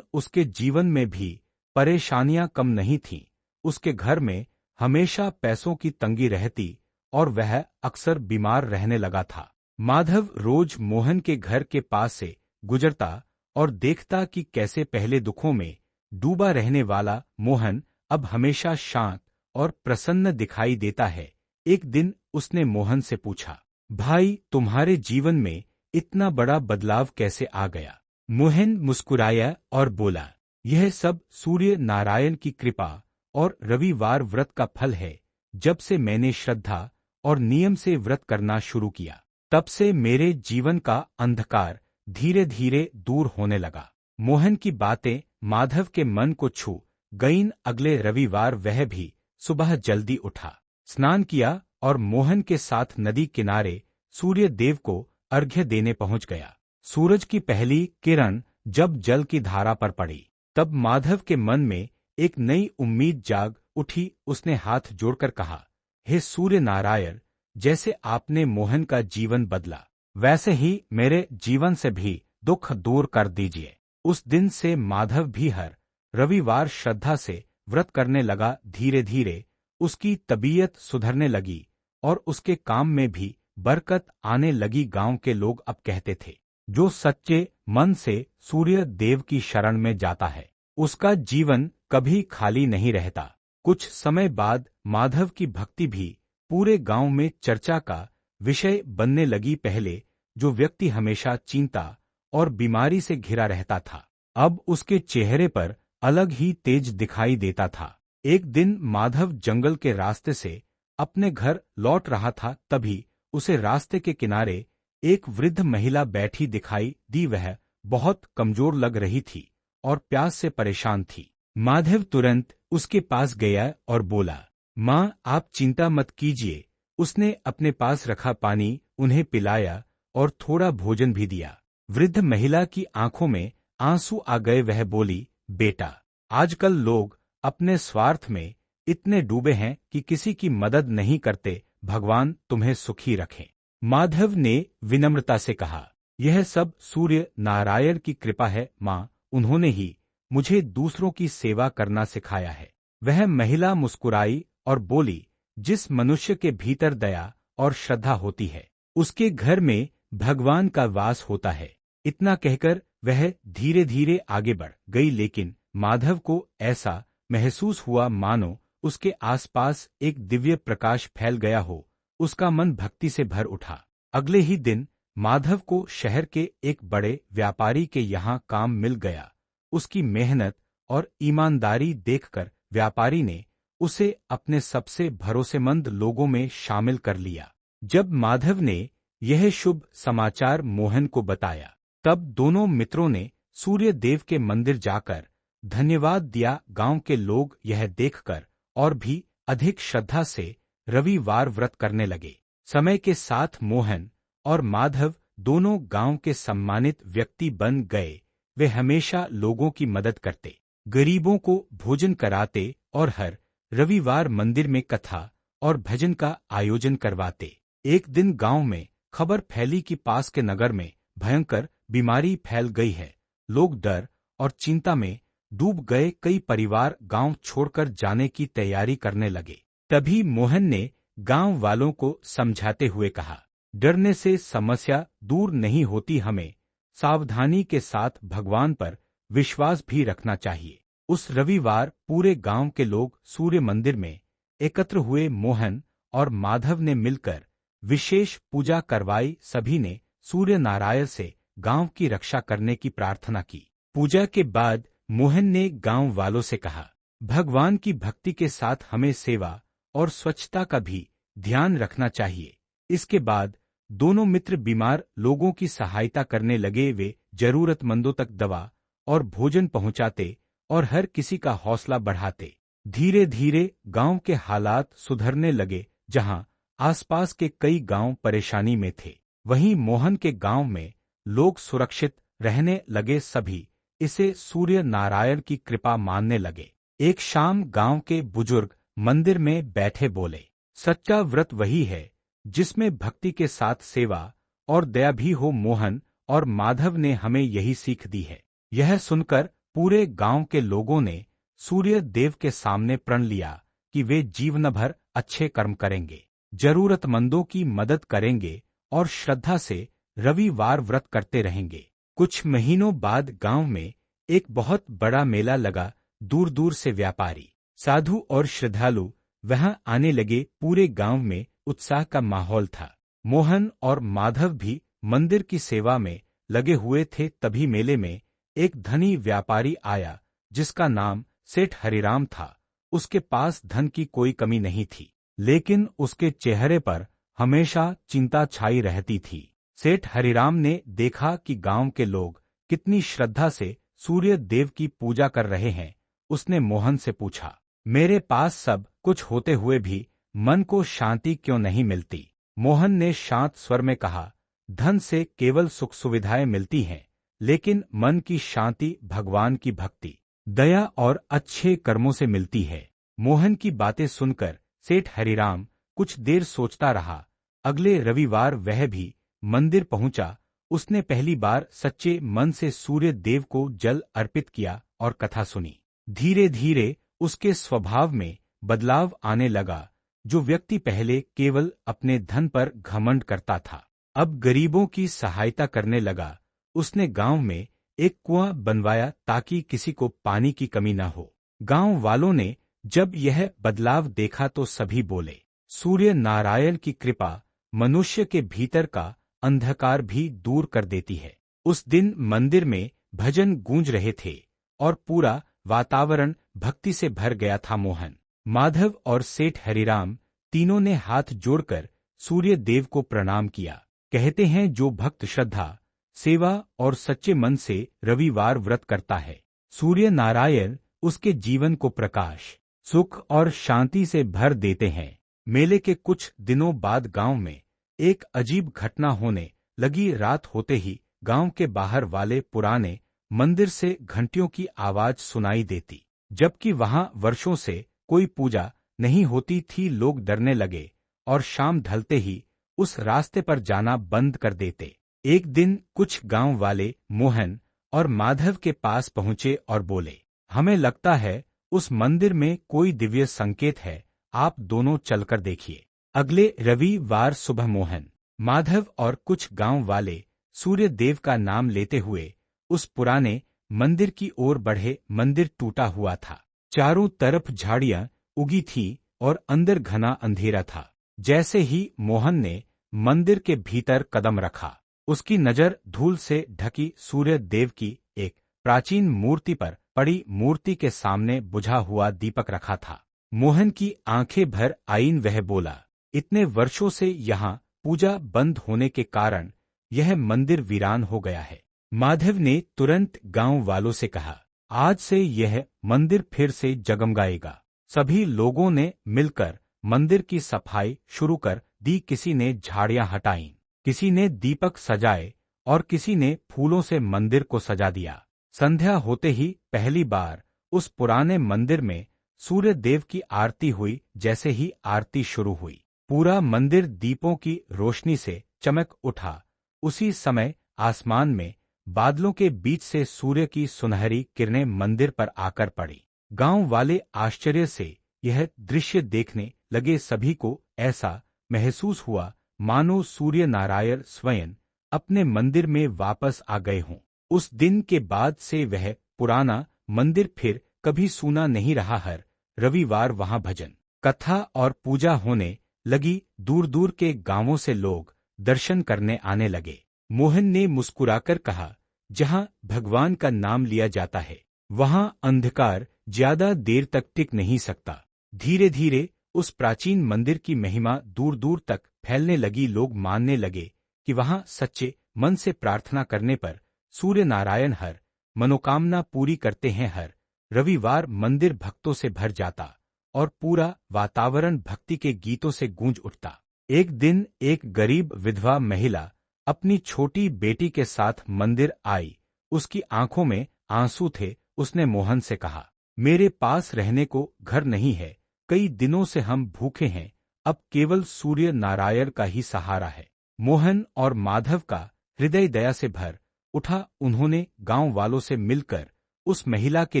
उसके जीवन में भी परेशानियां कम नहीं थीं। उसके घर में हमेशा पैसों की तंगी रहती और वह अक्सर बीमार रहने लगा था। माधव रोज मोहन के घर के पास से गुजरता और देखता कि कैसे पहले दुखों में डूबा रहने वाला मोहन अब हमेशा शांत और प्रसन्न दिखाई देता है। एक दिन उसने मोहन से पूछा, भाई, तुम्हारे जीवन में इतना बड़ा बदलाव कैसे आ गया? मोहन मुस्कुराया और बोला, यह सब सूर्य नारायण की कृपा और रविवार व्रत का फल है। जब से मैंने श्रद्धा और नियम से व्रत करना शुरू किया, तब से मेरे जीवन का अंधकार धीरे धीरे दूर होने लगा। मोहन की बातें माधव के मन को छू गईं। अगले रविवार वह भी सुबह जल्दी उठा, स्नान किया और मोहन के साथ नदी किनारे सूर्य देव को अर्घ्य देने पहुंच गया। सूरज की पहली किरण जब जल की धारा पर पड़ी, तब माधव के मन में एक नई उम्मीद जाग उठी। उसने हाथ जोड़कर कहा, हे सूर्य नारायण, जैसे आपने मोहन का जीवन बदला, वैसे ही मेरे जीवन से भी दुख दूर कर दीजिए। उस दिन से माधव भी हर रविवार श्रद्धा से व्रत करने लगा। धीरे धीरे उसकी तबीयत सुधरने लगी और उसके काम में भी बरकत आने लगी। गांव के लोग अब कहते थे, जो सच्चे मन से सूर्य देव की शरण में जाता है, उसका जीवन कभी खाली नहीं रहता। कुछ समय बाद माधव की भक्ति भी पूरे गांव में चर्चा का विषय बनने लगी। पहले जो व्यक्ति हमेशा चिंता और बीमारी से घिरा रहता था, अब उसके चेहरे पर अलग ही तेज दिखाई देता था। एक दिन माधव जंगल के रास्ते से अपने घर लौट रहा था, तभी उसे रास्ते के किनारे एक वृद्ध महिला बैठी दिखाई दी। वह बहुत कमजोर लग रही थी और प्यास से परेशान थी। माधव तुरंत उसके पास गया और बोला, माँ, आप चिंता मत कीजिए। उसने अपने पास रखा पानी उन्हें पिलाया और थोड़ा भोजन भी दिया। वृद्ध महिला की आंखों में आंसू आ गए। वह बोली, बेटा, आजकल लोग अपने स्वार्थ में इतने डूबे हैं कि किसी की मदद नहीं करते। भगवान तुम्हें सुखी रखें। माधव ने विनम्रता से कहा, यह सब सूर्य नारायण की कृपा है माँ, उन्होंने ही मुझे दूसरों की सेवा करना सिखाया है। वह महिला मुस्कुराई और बोली, जिस मनुष्य के भीतर दया और श्रद्धा होती है, उसके घर में भगवान का वास होता है। इतना कहकर वह धीरे धीरे आगे बढ़ गई, लेकिन माधव को ऐसा महसूस हुआ मानो उसके आसपास एक दिव्य प्रकाश फैल गया हो। उसका मन भक्ति से भर उठा। अगले ही दिन माधव को शहर के एक बड़े व्यापारी के यहाँ काम मिल गया। उसकी मेहनत और ईमानदारी देखकर व्यापारी ने उसे अपने सबसे भरोसेमंद लोगों में शामिल कर लिया। जब माधव ने यह शुभ समाचार मोहन को बताया, तब दोनों मित्रों ने सूर्य देव के मंदिर जाकर धन्यवाद दिया। गांव के लोग यह देखकर और भी अधिक श्रद्धा से रविवार व्रत करने लगे। समय के साथ मोहन और माधव दोनों गांव के सम्मानित व्यक्ति बन गए। वे हमेशा लोगों की मदद करते, गरीबों को भोजन कराते और हर रविवार मंदिर में कथा और भजन का आयोजन करवाते। एक दिन गांव में खबर फैली कि पास के नगर में भयंकर बीमारी फैल गई है। लोग डर और चिंता में डूब गए। कई परिवार गांव छोड़कर जाने की तैयारी करने लगे। तभी मोहन ने गांव वालों को समझाते हुए कहा, डरने से समस्या दूर नहीं होती, हमें सावधानी के साथ भगवान पर विश्वास भी रखना चाहिए। उस रविवार पूरे गांव के लोग सूर्य मंदिर में एकत्र हुए। मोहन और माधव ने मिलकर विशेष पूजा करवाई। सभी ने सूर्य नारायण से गांव की रक्षा करने की प्रार्थना की। पूजा के बाद मोहन ने गांव वालों से कहा, भगवान की भक्ति के साथ हमें सेवा और स्वच्छता का भी ध्यान रखना चाहिए। इसके बाद दोनों मित्र बीमार लोगों की सहायता करने लगे। वे जरूरतमंदों तक दवा और भोजन पहुंचाते और हर किसी का हौसला बढ़ाते। धीरे धीरे गांव के हालात सुधरने लगे। जहां आसपास के कई गांव परेशानी में थे, वहीं मोहन के गांव में लोग सुरक्षित रहने लगे। सभी इसे सूर्य नारायण की कृपा मानने लगे। एक शाम गांव के बुजुर्ग मंदिर में बैठे बोले, सच्चा व्रत वही है जिसमें भक्ति के साथ सेवा और दया भी हो। मोहन और माधव ने हमें यही सीख दी है। यह सुनकर पूरे गांव के लोगों ने सूर्य देव के सामने प्रण लिया कि वे जीवन भर अच्छे कर्म करेंगे, जरूरतमंदों की मदद करेंगे और श्रद्धा से रविवार व्रत करते रहेंगे। कुछ महीनों बाद गांव में एक बहुत बड़ा मेला लगा। दूर दूर से व्यापारी, साधु और श्रद्धालु वहां आने लगे। पूरे गांव में उत्साह का माहौल था। मोहन और माधव भी मंदिर की सेवा में लगे हुए थे। तभी मेले में एक धनी व्यापारी आया जिसका नाम सेठ हरिराम था। उसके पास धन की कोई कमी नहीं थी, लेकिन उसके चेहरे पर हमेशा चिंता छाई रहती थी। सेठ हरिराम ने देखा कि गांव के लोग कितनी श्रद्धा से सूर्य देव की पूजा कर रहे हैं। उसने मोहन से पूछा, मेरे पास सब कुछ होते हुए भी मन को शांति क्यों नहीं मिलती? मोहन ने शांत स्वर में कहा, धन से केवल सुख सुविधाएं मिलती हैं, लेकिन मन की शांति भगवान की भक्ति, दया और अच्छे कर्मों से मिलती है। मोहन की बातें सुनकर सेठ हरिराम कुछ देर सोचता रहा। अगले रविवार वह भी मंदिर पहुंचा। उसने पहली बार सच्चे मन से सूर्य देव को जल अर्पित किया और कथा सुनी। धीरे धीरे उसके स्वभाव में बदलाव आने लगा। जो व्यक्ति पहले केवल अपने धन पर घमंड करता था, अब गरीबों की सहायता करने लगा। उसने गांव में एक कुआं बनवाया ताकि किसी को पानी की कमी न हो। गांव वालों ने जब यह बदलाव देखा तो सभी बोले, सूर्य नारायण की कृपा मनुष्य के भीतर का अंधकार भी दूर कर देती है। उस दिन मंदिर में भजन गूंज रहे थे और पूरा वातावरण भक्ति से भर गया था। मोहन, माधव और सेठ हरिराम तीनों ने हाथ जोड़कर सूर्य देव को प्रणाम किया। कहते हैं, जो भक्त श्रद्धा, सेवा और सच्चे मन से रविवार व्रत करता है, सूर्य नारायण उसके जीवन को प्रकाश, सुख और शांति से भर देते हैं। मेले के कुछ दिनों बाद गांव में एक अजीब घटना होने लगी। रात होते ही गांव के बाहर वाले पुराने मंदिर से घंटियों की आवाज सुनाई देती, जबकि वहां वर्षों से कोई पूजा नहीं होती थी। लोग डरने लगे और शाम ढलते ही उस रास्ते पर जाना बंद कर देते। एक दिन कुछ गांव वाले मोहन और माधव के पास पहुंचे और बोले, हमें लगता है उस मंदिर में कोई दिव्य संकेत है, आप दोनों चलकर देखिए। अगले रविवार सुबह मोहन, माधव और कुछ गांव वाले सूर्य देव का नाम लेते हुए उस पुराने मंदिर की ओर बढ़े। मंदिर टूटा हुआ था, चारों तरफ झाड़ियां उगी थी और अंदर घना अंधेरा था। जैसे ही मोहन ने मंदिर के भीतर कदम रखा, उसकी नजर धूल से ढकी सूर्य देव की एक प्राचीन मूर्ति पर पड़ी। मूर्ति के सामने बुझा हुआ दीपक रखा था। मोहन की आंखें भर आईं। वह बोला, इतने वर्षों से यहाँ पूजा बंद होने के कारण यह मंदिर वीरान हो गया है। माधव ने तुरंत गांव वालों से कहा, आज से यह मंदिर फिर से जगमगाएगा। सभी लोगों ने मिलकर मंदिर की सफाई शुरू कर दी। किसी ने झाड़ियां हटाईं, किसी ने दीपक सजाए और किसी ने फूलों से मंदिर को सजा दिया। संध्या होते ही पहली बार उस पुराने मंदिर में सूर्य देव की आरती हुई। जैसे ही आरती शुरू हुई, पूरा मंदिर दीपों की रोशनी से चमक उठा। उसी समय आसमान में बादलों के बीच से सूर्य की सुनहरी किरणें मंदिर पर आकर पड़ी। गांव वाले आश्चर्य से यह दृश्य देखने लगे। सभी को ऐसा महसूस हुआ मानो सूर्य नारायण स्वयं अपने मंदिर में वापस आ गए हों। उस दिन के बाद से वह पुराना मंदिर फिर कभी सूना नहीं रहा। हर रविवार वहां भजन, कथा और पूजा होने लगी। दूर दूर के गांवों से लोग दर्शन करने आने लगे। मोहन ने मुस्कुराकर कहा, जहां भगवान का नाम लिया जाता है, वहां अंधकार ज्यादा देर तक टिक नहीं सकता। धीरे धीरे उस प्राचीन मंदिर की महिमा दूर दूर तक फैलने लगी। लोग मानने लगे कि वहां सच्चे मन से प्रार्थना करने पर सूर्य नारायण हर मनोकामना पूरी करते हैं। हर रविवार मंदिर भक्तों से भर जाता और पूरा वातावरण भक्ति के गीतों से गूंज उठता। एक दिन एक गरीब विधवा महिला अपनी छोटी बेटी के साथ मंदिर आई। उसकी आंखों में आंसू थे। उसने मोहन से कहा, मेरे पास रहने को घर नहीं है, कई दिनों से हम भूखे हैं, अब केवल सूर्य नारायण का ही सहारा है। मोहन और माधव का हृदय दया से भर उठा। उन्होंने गांव वालों से मिलकर उस महिला के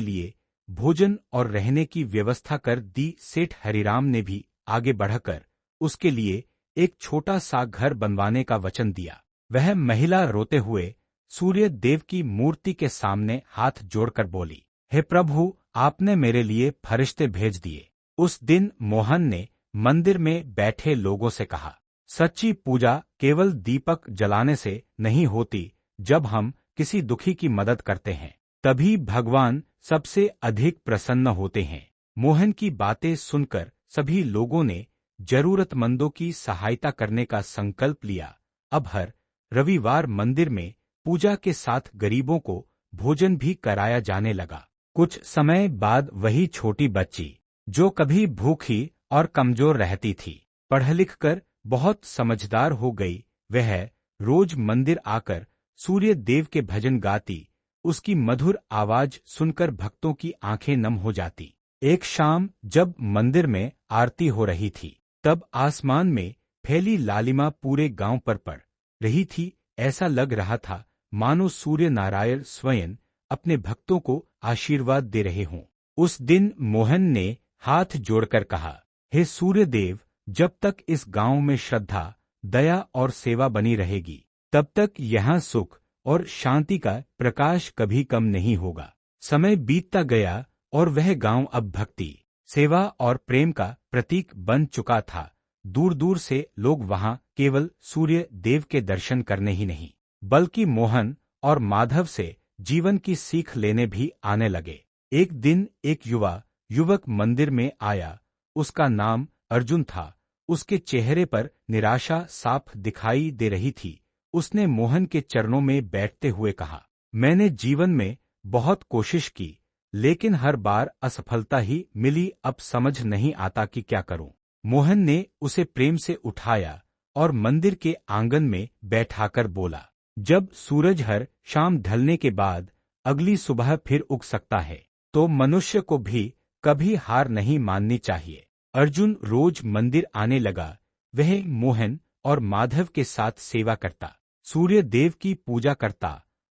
लिए भोजन और रहने की व्यवस्था कर दी। सेठ हरिराम ने भी आगे बढ़कर उसके लिए एक छोटा सा घर बनवाने का वचन दिया। वह महिला रोते हुए सूर्य देव की मूर्ति के सामने हाथ जोड़कर बोली, हे प्रभु, आपने मेरे फरिश्ते फरिश्ते भेज दिए। उस दिन मोहन ने मंदिर में बैठे लोगों से कहा, सच्ची पूजा केवल दीपक जलाने से नहीं होती। जब हम किसी दुखी की मदद करते हैं तभी भगवान सबसे अधिक प्रसन्न होते हैं। मोहन की बातें सुनकर सभी लोगों ने जरूरतमंदों की सहायता करने का संकल्प लिया। अब हर रविवार मंदिर में पूजा के साथ गरीबों को भोजन भी कराया जाने लगा। कुछ समय बाद वही छोटी बच्ची जो कभी भूखी और कमजोर रहती थी, पढ़ लिख कर बहुत समझदार हो गई। वह रोज मंदिर आकर सूर्य देव के भजन गाती। उसकी मधुर आवाज सुनकर भक्तों की आंखें नम हो जाती। एक शाम जब मंदिर में आरती हो रही थी तब आसमान में फैली लालिमा पूरे गांव पर पड़ रही थी। ऐसा लग रहा था मानो सूर्य नारायण स्वयं अपने भक्तों को आशीर्वाद दे रहे हों। उस दिन मोहन ने हाथ जोड़कर कहा, हे सूर्य देव, जब तक इस गांव में श्रद्धा, दया और सेवा बनी रहेगी तब तक यहाँ सुख और शांति का प्रकाश कभी कम नहीं होगा। समय बीतता गया और वह गांव अब भक्ति, सेवा और प्रेम का प्रतीक बन चुका था। दूर दूर से लोग वहां केवल सूर्य देव के दर्शन करने ही नहीं बल्कि मोहन और माधव से जीवन की सीख लेने भी आने लगे। एक दिन एक युवक मंदिर में आया। उसका नाम अर्जुन था। उसके चेहरे पर निराशा साफ दिखाई दे रही थी। उसने मोहन के चरणों में बैठते हुए कहा, मैंने जीवन में बहुत कोशिश की लेकिन हर बार असफलता ही मिली। अब समझ नहीं आता कि क्या करूं। मोहन ने उसे प्रेम से उठाया और मंदिर के आंगन में बैठाकर बोला, जब सूरज हर शाम ढलने के बाद अगली सुबह फिर उग सकता है तो मनुष्य को भी कभी हार नहीं माननी चाहिए। अर्जुन रोज मंदिर आने लगा। वह मोहन और माधव के साथ सेवा करता, सूर्य देव की पूजा करता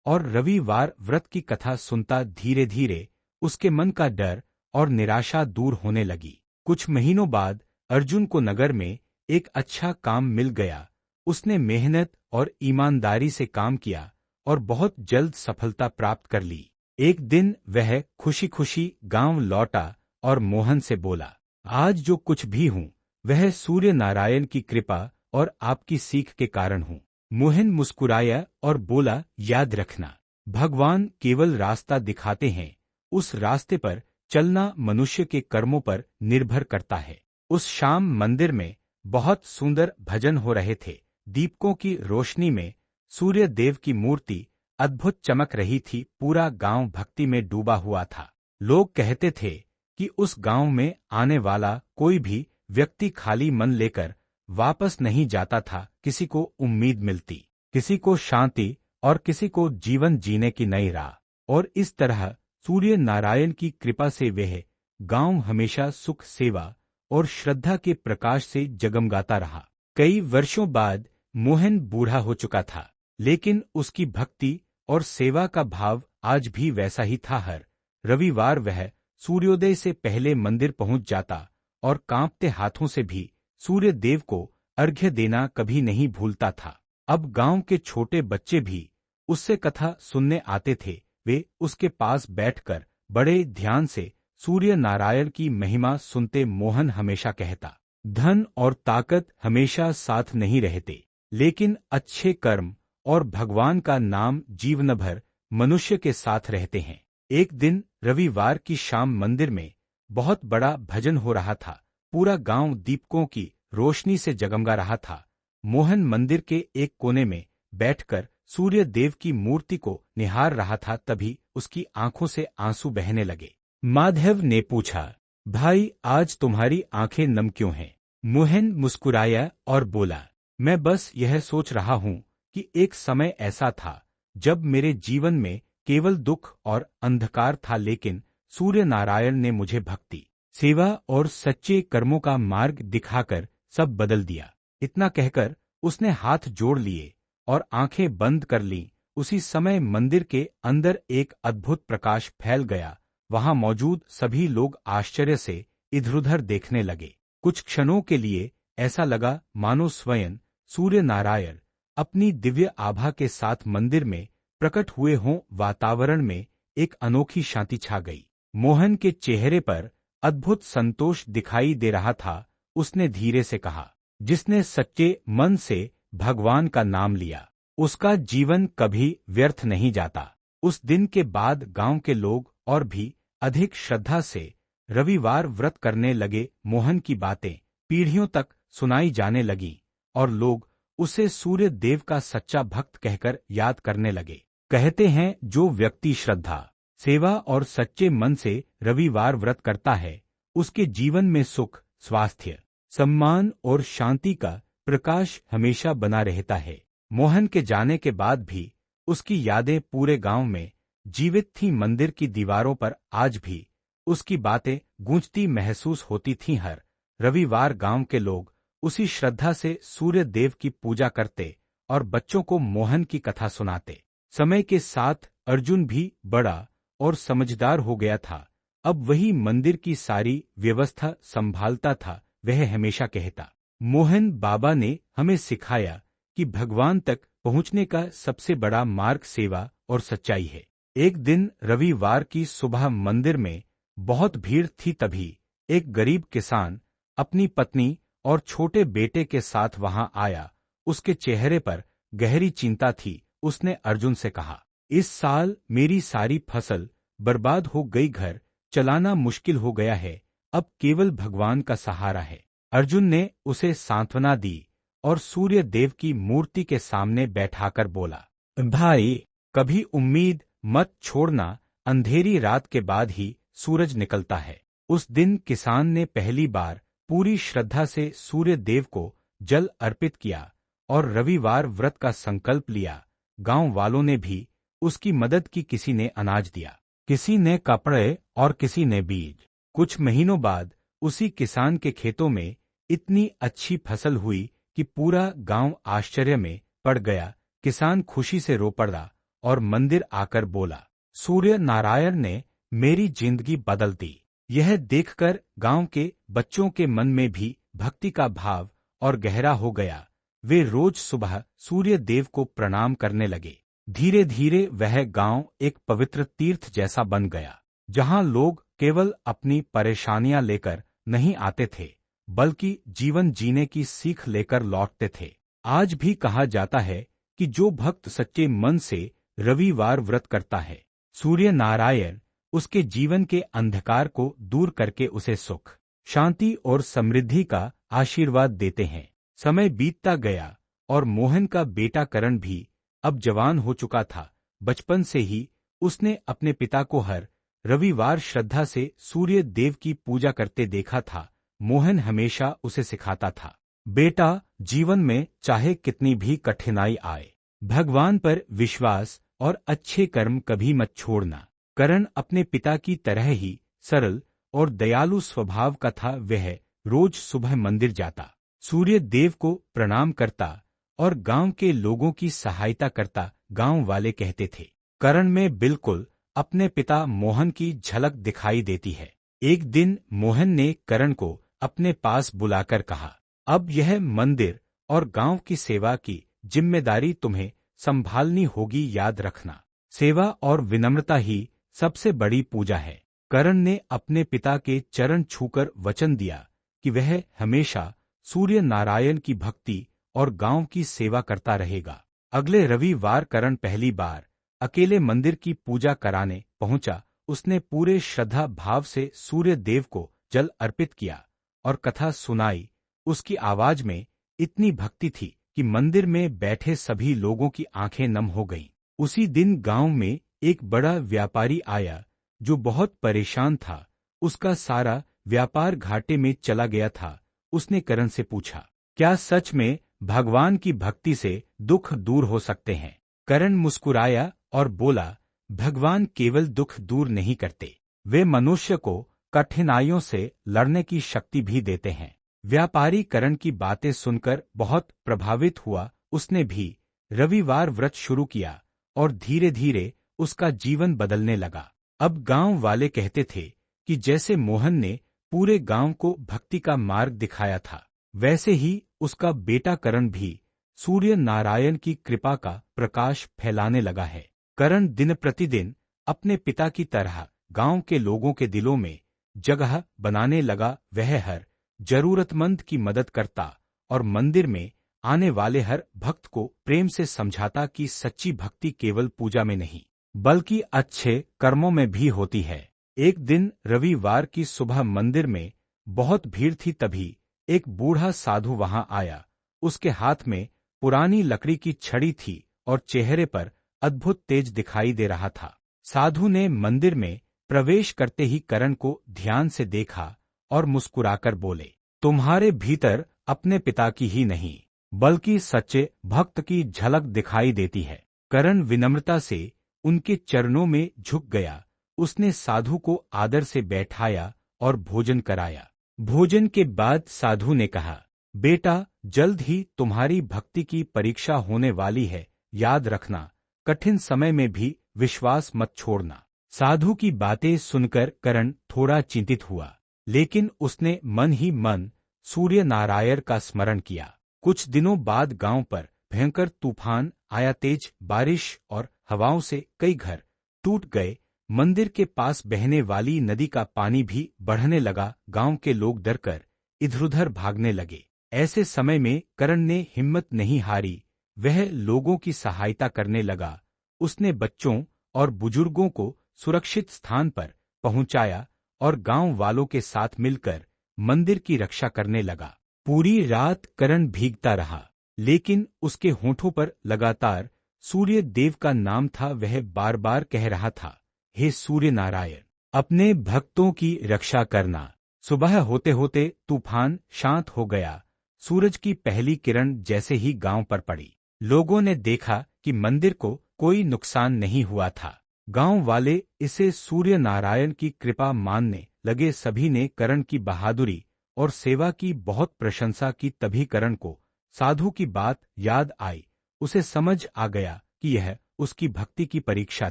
और रविवार व्रत की कथा सुनता। धीरे धीरे उसके मन का डर और निराशा दूर होने लगी। कुछ महीनों बाद अर्जुन को नगर में एक अच्छा काम मिल गया। उसने मेहनत और ईमानदारी से काम किया और बहुत जल्द सफलता प्राप्त कर ली। एक दिन वह खुशी खुशी गांव लौटा और मोहन से बोला, आज जो कुछ भी हूँ वह सूर्य नारायण की कृपा और आपकी सीख के कारण हूँ। मोहन मुस्कुराया और बोला, याद रखना, भगवान केवल रास्ता दिखाते हैं, उस रास्ते पर चलना मनुष्य के कर्मों पर निर्भर करता है। उस शाम मंदिर में बहुत सुंदर भजन हो रहे थे। दीपकों की रोशनी में सूर्य देव की मूर्ति अद्भुत चमक रही थी। पूरा गांव भक्ति में डूबा हुआ था। लोग कहते थे कि उस गांव में आने वाला कोई भी व्यक्ति खाली मन लेकर वापस नहीं जाता था। किसी को उम्मीद मिलती, किसी को शांति और किसी को जीवन जीने की नई राह। और इस तरह सूर्य नारायण की कृपा से वह गांव हमेशा सुख, सेवा और श्रद्धा के प्रकाश से जगमगाता रहा। कई वर्षों बाद मोहन बूढ़ा हो चुका था लेकिन उसकी भक्ति और सेवा का भाव आज भी वैसा ही था। हर रविवार वह सूर्योदय से पहले मंदिर पहुंच जाता और कांपते हाथों से भी सूर्य देव को अर्घ्य देना कभी नहीं भूलता था। अब गांव के छोटे बच्चे भी उससे कथा सुनने आते थे। वे उसके पास बैठकर बड़े ध्यान से सूर्य नारायण की महिमा सुनते। मोहन हमेशा कहता, धन और ताकत हमेशा साथ नहीं रहते लेकिन अच्छे कर्म और भगवान का नाम जीवन भर मनुष्य के साथ रहते हैं। एक दिन रविवार की शाम मंदिर में बहुत बड़ा भजन हो रहा था। पूरा गांव दीपकों की रोशनी से जगमगा रहा था। मोहन मंदिर के एक कोने में बैठकर सूर्य देव की मूर्ति को निहार रहा था। तभी उसकी आंखों से आंसू बहने लगे। माधव ने पूछा, भाई, आज तुम्हारी आंखें नम क्यों हैं? मोहन मुस्कुराया और बोला, मैं बस यह सोच रहा हूँ कि एक समय ऐसा था जब मेरे जीवन में केवल दुख और अंधकार था लेकिन सूर्य नारायण ने मुझे भक्ति, सेवा और सच्चे कर्मों का मार्ग दिखाकर सब बदल दिया। इतना कहकर उसने हाथ जोड़ लिए और आंखें बंद कर लीं, उसी समय मंदिर के अंदर एक अद्भुत प्रकाश फैल गया। वहां मौजूद सभी लोग आश्चर्य से इधर-उधर देखने लगे। कुछ क्षणों के लिए ऐसा लगा मानो स्वयं सूर्य नारायण अपनी दिव्य आभा के साथ मंदिर में प्रकट हुए हों। वातावरण में एक अनोखी शांति छा गई। मोहन के चेहरे पर अद्भुत संतोष दिखाई दे रहा था। उसने धीरे से कहा, जिसने सच्चे मन से भगवान का नाम लिया, उसका जीवन कभी व्यर्थ नहीं जाता। उस दिन के बाद गांव के लोग और भी अधिक श्रद्धा से रविवार व्रत करने लगे। मोहन की बातें पीढ़ियों तक सुनाई जाने लगी और लोग उसे सूर्य देव का सच्चा भक्त कहकर याद करने लगे। कहते हैं, जो व्यक्ति श्रद्धा, सेवा और सच्चे मन से रविवार व्रत करता है, उसके जीवन में सुख, स्वास्थ्य, सम्मान और शांति का प्रकाश हमेशा बना रहता है। मोहन के जाने के बाद भी उसकी यादें पूरे गांव में जीवित थीं। मंदिर की दीवारों पर आज भी उसकी बातें गूंजती महसूस होती थीं। हर रविवार गांव के लोग उसी श्रद्धा से सूर्य देव की पूजा करते और बच्चों को मोहन की कथा सुनाते। समय के साथ अर्जुन भी बड़ा और समझदार हो गया था। अब वही मंदिर की सारी व्यवस्था संभालता था। वह हमेशा कहता, मोहन बाबा ने हमें सिखाया कि भगवान तक पहुंचने का सबसे बड़ा मार्ग सेवा और सच्चाई है। एक दिन रविवार की सुबह मंदिर में बहुत भीड़ थी। तभी एक गरीब किसान अपनी पत्नी और छोटे बेटे के साथ वहां आया। उसके चेहरे पर गहरी चिंता थी। उसने अर्जुन से कहा, इस साल मेरी सारी फसल बर्बाद हो गई, घर चलाना मुश्किल हो गया है, अब केवल भगवान का सहारा है। अर्जुन ने उसे सांत्वना दी और सूर्य देव की मूर्ति के सामने बैठाकर बोला, भाई, कभी उम्मीद मत छोड़ना, अंधेरी रात के बाद ही सूरज निकलता है। उस दिन किसान ने पहली बार पूरी श्रद्धा से सूर्य देव को जल अर्पित किया और रविवार व्रत का संकल्प लिया। गांव वालों ने भी उसकी मदद की। किसी ने अनाज दिया, किसी ने कपड़े और किसी ने बीज। कुछ महीनों बाद उसी किसान के खेतों में इतनी अच्छी फसल हुई कि पूरा गांव आश्चर्य में पड़ गया। किसान खुशी से रो पड़ा और मंदिर आकर बोला, सूर्य नारायण ने मेरी जिंदगी बदल दी। यह देखकर गांव के बच्चों के मन में भी भक्ति का भाव और गहरा हो गया। वे रोज सुबह सूर्य देव को प्रणाम करने लगे। धीरे धीरे वह गांव एक पवित्र तीर्थ जैसा बन गया, जहां लोग केवल अपनी परेशानियां लेकर नहीं आते थे, बल्कि जीवन जीने की सीख लेकर लौटते थे। आज भी कहा जाता है कि जो भक्त सच्चे मन से रविवार व्रत करता है, सूर्य नारायण उसके जीवन के अंधकार को दूर करके उसे सुख, शांति और समृद्धि का आशीर्वाद देते हैं। समय बीतता गया और मोहन का बेटा करण भी अब जवान हो चुका था। बचपन से ही उसने अपने पिता को हर रविवार श्रद्धा से सूर्य देव की पूजा करते देखा था। मोहन हमेशा उसे सिखाता था, बेटा, जीवन में चाहे कितनी भी कठिनाई आए, भगवान पर विश्वास और अच्छे कर्म कभी मत छोड़ना। करण अपने पिता की तरह ही सरल और दयालु स्वभाव का था। वह रोज सुबह मंदिर जाता, सूर्य देव को प्रणाम करता और गांव के लोगों की सहायता करता। गांव वाले कहते थे, करण में बिल्कुल अपने पिता मोहन की झलक दिखाई देती है। एक दिन मोहन ने करण को अपने पास बुलाकर कहा, अब यह मंदिर और गांव की सेवा की जिम्मेदारी तुम्हें संभालनी होगी। याद रखना, सेवा और विनम्रता ही सबसे बड़ी पूजा है। करण ने अपने पिता के चरण छूकर वचन दिया कि वह हमेशा सूर्य नारायण की भक्ति और गांव की सेवा करता रहेगा। अगले रविवार करण पहली बार अकेले मंदिर की पूजा कराने पहुंचा। उसने पूरे श्रद्धा भाव से सूर्य देव को जल अर्पित किया और कथा सुनाई। उसकी आवाज में इतनी भक्ति थी कि मंदिर में बैठे सभी लोगों की आंखें नम हो गईं। उसी दिन गांव में एक बड़ा व्यापारी आया जो बहुत परेशान था। उसका सारा व्यापार घाटे में चला गया था। उसने करण से पूछा, क्या सच में भगवान की भक्ति से दुख दूर हो सकते हैं? करण मुस्कुराया और बोला, भगवान केवल दुख दूर नहीं करते, वे मनुष्य को कठिनाइयों से लड़ने की शक्ति भी देते हैं। व्यापारी करण की बातें सुनकर बहुत प्रभावित हुआ। उसने भी रविवार व्रत शुरू किया और धीरे धीरे उसका जीवन बदलने लगा। अब गांव वाले कहते थे कि जैसे मोहन ने पूरे गांव को भक्ति का मार्ग दिखाया था, वैसे ही उसका बेटा करण भी सूर्य नारायण की कृपा का प्रकाश फैलाने लगा है। करण दिन प्रतिदिन अपने पिता की तरह गांव के लोगों के दिलों में जगह बनाने लगा। वह हर जरूरतमंद की मदद करता और मंदिर में आने वाले हर भक्त को प्रेम से समझाता कि सच्ची भक्ति केवल पूजा में नहीं बल्कि अच्छे कर्मों में भी होती है। एक दिन रविवार की सुबह मंदिर में बहुत भीड़ थी, तभी एक बूढ़ा साधु वहां आया। उसके हाथ में पुरानी लकड़ी की छड़ी थी और चेहरे पर अद्भुत तेज दिखाई दे रहा था। साधु ने मंदिर में प्रवेश करते ही करण को ध्यान से देखा और मुस्कुराकर बोले, तुम्हारे भीतर अपने पिता की ही नहीं बल्कि सच्चे भक्त की झलक दिखाई देती है। करण विनम्रता से उनके चरणों में झुक गया। उसने साधु को आदर से बैठाया और भोजन कराया। भोजन के बाद साधु ने कहा, बेटा, जल्द ही तुम्हारी भक्ति की परीक्षा होने वाली है। याद रखना, कठिन समय में भी विश्वास मत छोड़ना। साधु की बातें सुनकर करण थोड़ा चिंतित हुआ, लेकिन उसने मन ही मन सूर्य नारायण का स्मरण किया। कुछ दिनों बाद गांव पर भयंकर तूफान आया। तेज बारिश और हवाओं से कई घर टूट गए। मंदिर के पास बहने वाली नदी का पानी भी बढ़ने लगा। गांव के लोग डरकर इधर-उधर भागने लगे। ऐसे समय में करण ने हिम्मत नहीं हारी। वह लोगों की सहायता करने लगा। उसने बच्चों और बुजुर्गों को सुरक्षित स्थान पर पहुंचाया और गांव वालों के साथ मिलकर मंदिर की रक्षा करने लगा। पूरी रात करण भीगता रहा, लेकिन उसके होठों पर लगातार सूर्य देव का नाम था। वह बार बार कह रहा था, हे सूर्य नारायण, अपने भक्तों की रक्षा करना। सुबह होते होते तूफान शांत हो गया। सूरज की पहली किरण जैसे ही गांव पर पड़ी, लोगों ने देखा कि मंदिर को कोई नुकसान नहीं हुआ था। गांव वाले इसे सूर्य नारायण की कृपा मानने लगे। सभी ने करण की बहादुरी और सेवा की बहुत प्रशंसा की। तभी करण को साधु की बात याद आई। उसे समझ आ गया कि यह उसकी भक्ति की परीक्षा